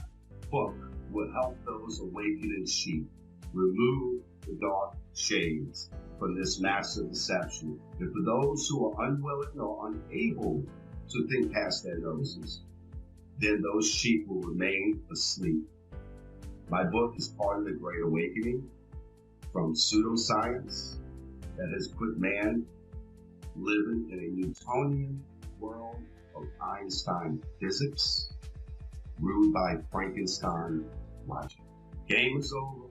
book will help those awakening sheep remove the dark shades from this massive deception. And for those who are unwilling or unable to think past their noses, then those sheep will remain asleep. My book is part of the Great Awakening from pseudoscience that has put man living in a Newtonian world of Einstein physics, ruled by Frankenstein logic. Game is over.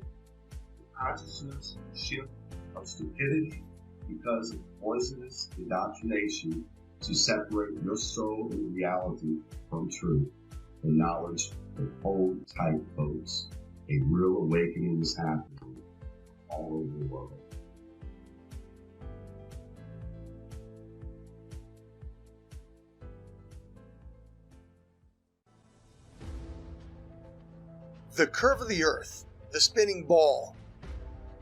Consciousness shift of stupidity because of poisonous indoctrination to separate your soul and reality from truth. The knowledge of hold tight, folks. A real awakening is happening all over the world. The curve of the Earth, the spinning ball,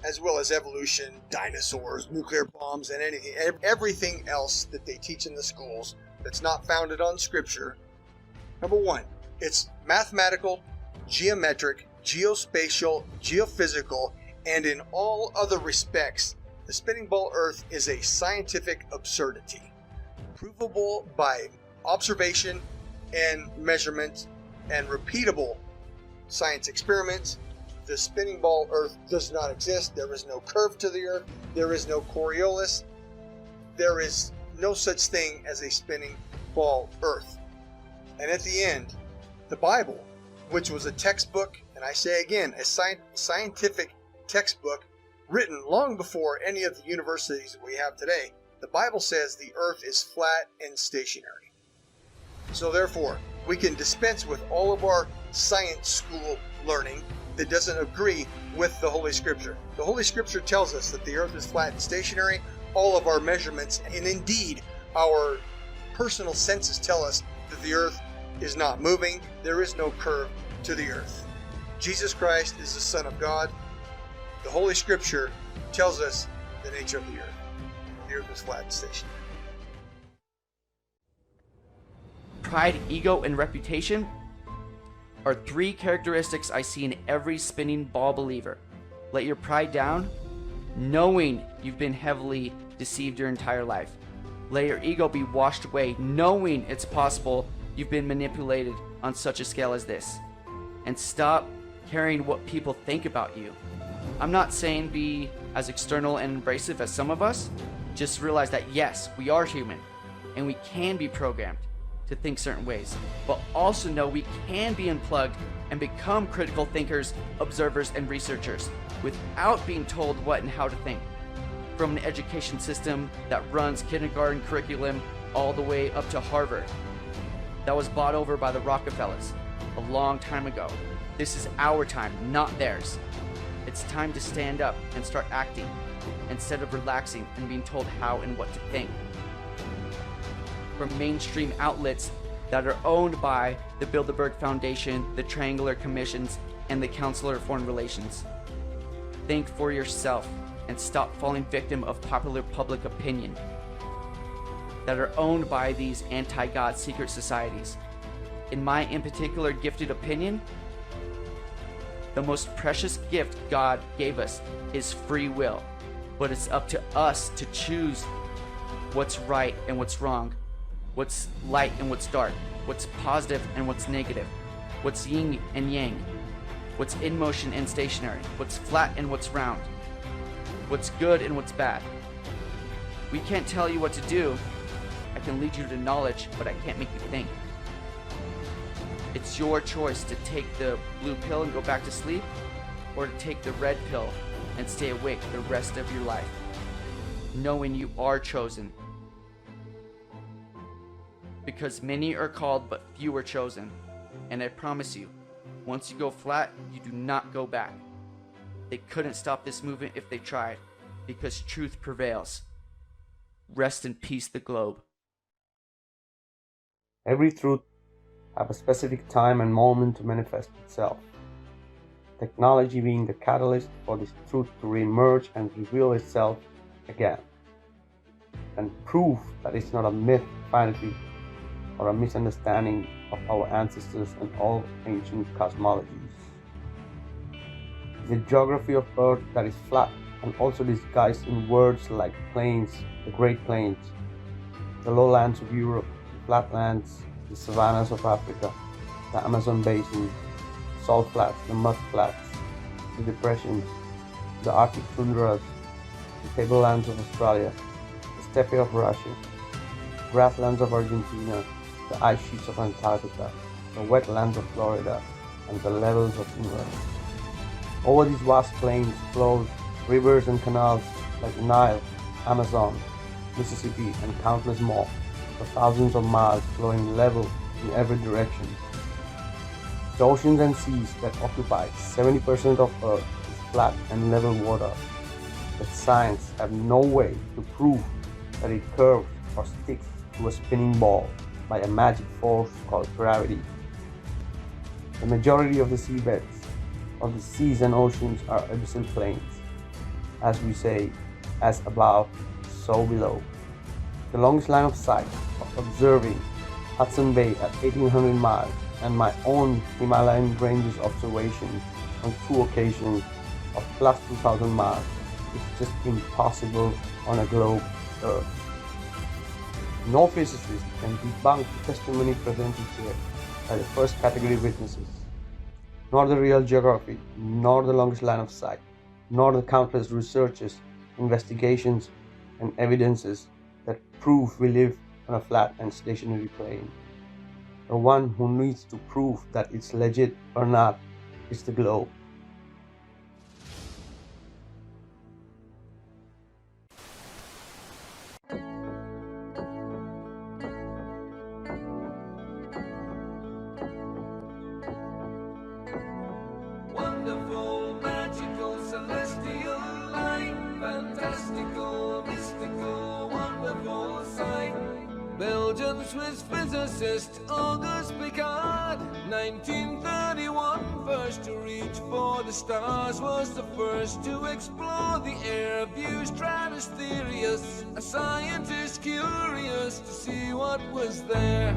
as well as evolution, dinosaurs, nuclear bombs, and everything else that they teach in the schools that's not founded on scripture. Number one, it's mathematical, geometric, geospatial, geophysical, and in all other respects, The spinning ball Earth is a scientific absurdity, provable by observation and measurement and repeatable science experiments. The spinning ball Earth does not exist. There is no curve to the Earth. There is no Coriolis. There is no such thing as a spinning ball Earth. And at the end, the Bible, which was a textbook, and I say again, a scientific textbook written long before any of the universities that we have today, the Bible says the Earth is flat and stationary. So therefore, we can dispense with all of our science school learning that doesn't agree with the Holy Scripture. The Holy Scripture tells us that the Earth is flat and stationary. All of our measurements, and indeed our personal senses, tell us that the Earth is not moving. There is no curve to the Earth. Jesus Christ is the Son of God. The Holy Scripture tells us the nature of the Earth. The Earth is flat and stationary. Pride, ego, and reputation are three characteristics I see in every spinning ball believer. Let your pride down, knowing you've been heavily deceived your entire life. Let your ego be washed away, knowing it's possible you've been manipulated on such a scale as this. And stop caring what people think about you. I'm not saying be as external and abrasive as some of us. Just realize that yes, we are human and we can be programmed to think certain ways, but also know we can be unplugged and become critical thinkers, observers, and researchers without being told what and how to think. From an education system that runs kindergarten curriculum all the way up to Harvard, that was bought over by the Rockefellers a long time ago. This is our time, not theirs. It's time to stand up and start acting instead of relaxing and being told how and what to think. From mainstream outlets that are owned by the Bilderberg Foundation, the Triangular Commissions, and the Council of Foreign Relations. Think for yourself and stop falling victim of popular public opinion that are owned by these anti-God secret societies. In my in particular gifted opinion, the most precious gift God gave us is free will, but it's up to us to choose what's right and what's wrong, what's light and what's dark, what's positive and what's negative, what's yin and yang, what's in motion and stationary, what's flat and what's round, what's good and what's bad. We can't tell you what to do. I can lead you to knowledge, but I can't make you think. It's your choice to take the blue pill and go back to sleep, or to take the red pill and stay awake the rest of your life, knowing you are chosen. Because many are called, but few are chosen. And I promise you, once you go flat, you do not go back. They couldn't stop this movement if they tried, because truth prevails. Rest in peace, the globe. Every truth have a specific time and moment to manifest itself. Technology being the catalyst for this truth to re-emerge and reveal itself again. And proof that it's not a myth, fantasy, or a misunderstanding of our ancestors and all ancient cosmologies. The geography of Earth that is flat and also disguised in words like plains, the Great Plains, the lowlands of Europe, the flatlands, the savannas of Africa, the Amazon basin, the salt flats, the mud flats, the depressions, the Arctic tundras, the tablelands of Australia, the steppe of Russia, the grasslands of Argentina, the ice sheets of Antarctica, the wetlands of Florida, and the levels of England. Over these vast plains flows rivers and canals like the Nile, Amazon, Mississippi, and countless more, for thousands of miles flowing level in every direction. The oceans and seas that occupy 70% of Earth is flat and level water, but science have no way to prove that it curves or sticks to a spinning ball by a magic force called gravity. The majority of the seabeds of the seas and oceans are abyssal plains. As we say, as above, so below. The longest line of sight of observing Hudson Bay at 1800 miles and my own Himalayan ranges observations on 2 occasions of plus 2000 miles is just impossible on a globe Earth. No physicist can debunk the testimony presented here by the first category witnesses, nor the real geography, nor the longest line of sight, nor the countless researches, investigations, and evidences that prove we live on a flat and stationary plane. The one who needs to prove that it's legit or not is the globe. Wonderful, magical, celestial light, fantastical, mystical, wonderful sight. Belgian Swiss physicist Auguste Piccard, 1931, first to reach for the stars, was the first to explore the air view stratospherius, a scientist curious to see what was there.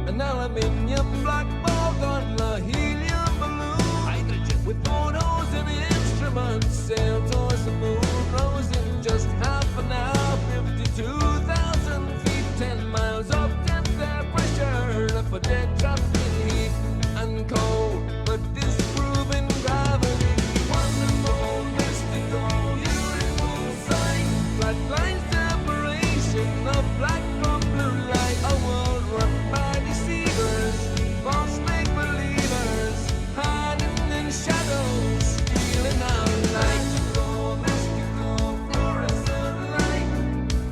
An aluminium black ball gondola, helium balloon, hydrogen with photos and instruments, sailed towards the moon, rose in just half an hour, 52,000 feet, 10 miles of depth air pressure, left for dead, trapped in heat and cold, but disproving gravity. Wonderful, mystical, beautiful sight, flat line separation of black from blue light, a world run by deceivers, false make-believers, hiding in shadows, stealing our light. Mystical, fluorescent light,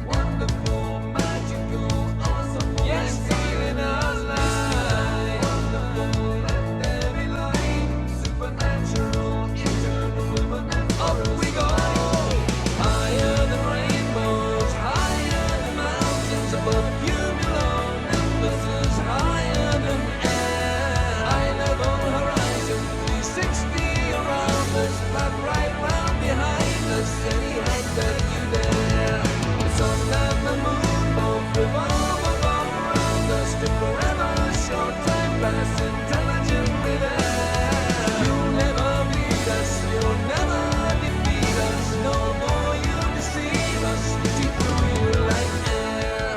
wonderful, magical, awesome, yes, stealing our light. Wonderful, let there be light, supernatural, eternal, immanent. Up we go, higher than rainbows, higher than mountains, above cumulonimbus, higher than air, high level horizon, 360 around us, flat right round behind us, any height that you dare. The sun and the moon both revolve above around us, to forever short time pass intelligently there. You'll never beat us, you'll never defeat us, no more you'll deceive us, see through you like air.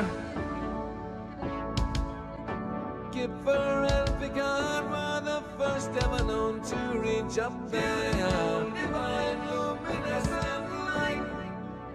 Kipper and Piccard were the first ever known to reach up there. Divine, luminescent light,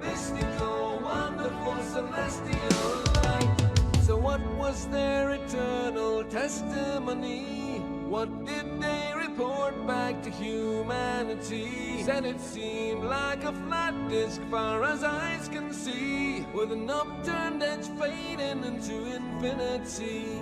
mystical, wonderful, celestial light. So what was their eternal testimony? What did they report back to humanity? Said it seemed like a flat disk far as eyes can see, with an upturned edge fading into infinity.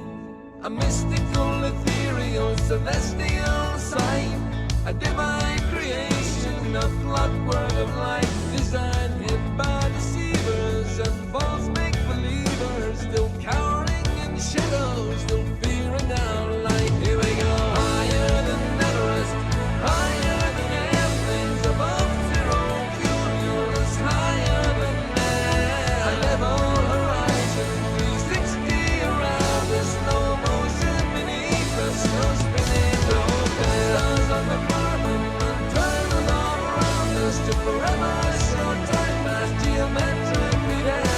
A mystical, ethereal, celestial sight, a divine creation, a clockwork of light, designed hid by deceivers and false make-believers, still cowering in shadows, still fearing our light. Here we go, higher than Everest, higher than airplanes, above zero cumulus, higher than air, a level horizon, 360 around us, no motion beneath us, no spinning, no stars on the firmament, turning all around us, to forever short time past geometrically there.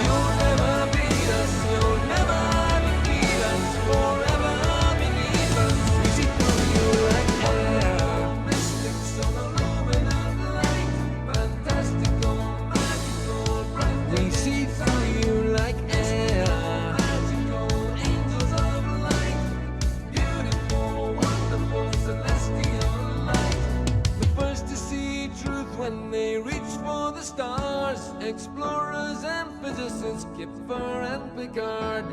You'll never beat us, you'll never defeat us, forever beneath us, we see through you like air. Mystics on a luminous light, fantastical, magical, bright, we see through you like air. Magical angels of light, beautiful, wonderful, celestial light. The first to see truth when they reach for the stars, explorers and physicists, Kipper and Piccard.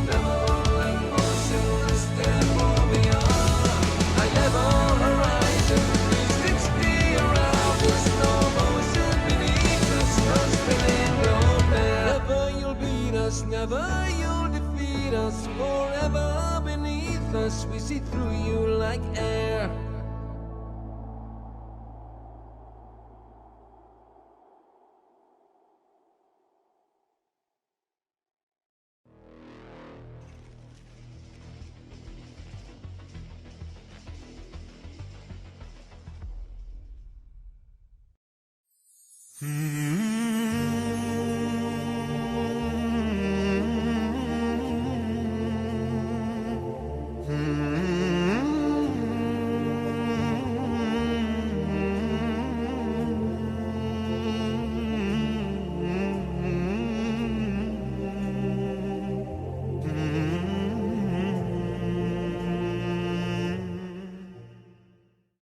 Never forever beneath us. We see through you like air. Mm-hmm.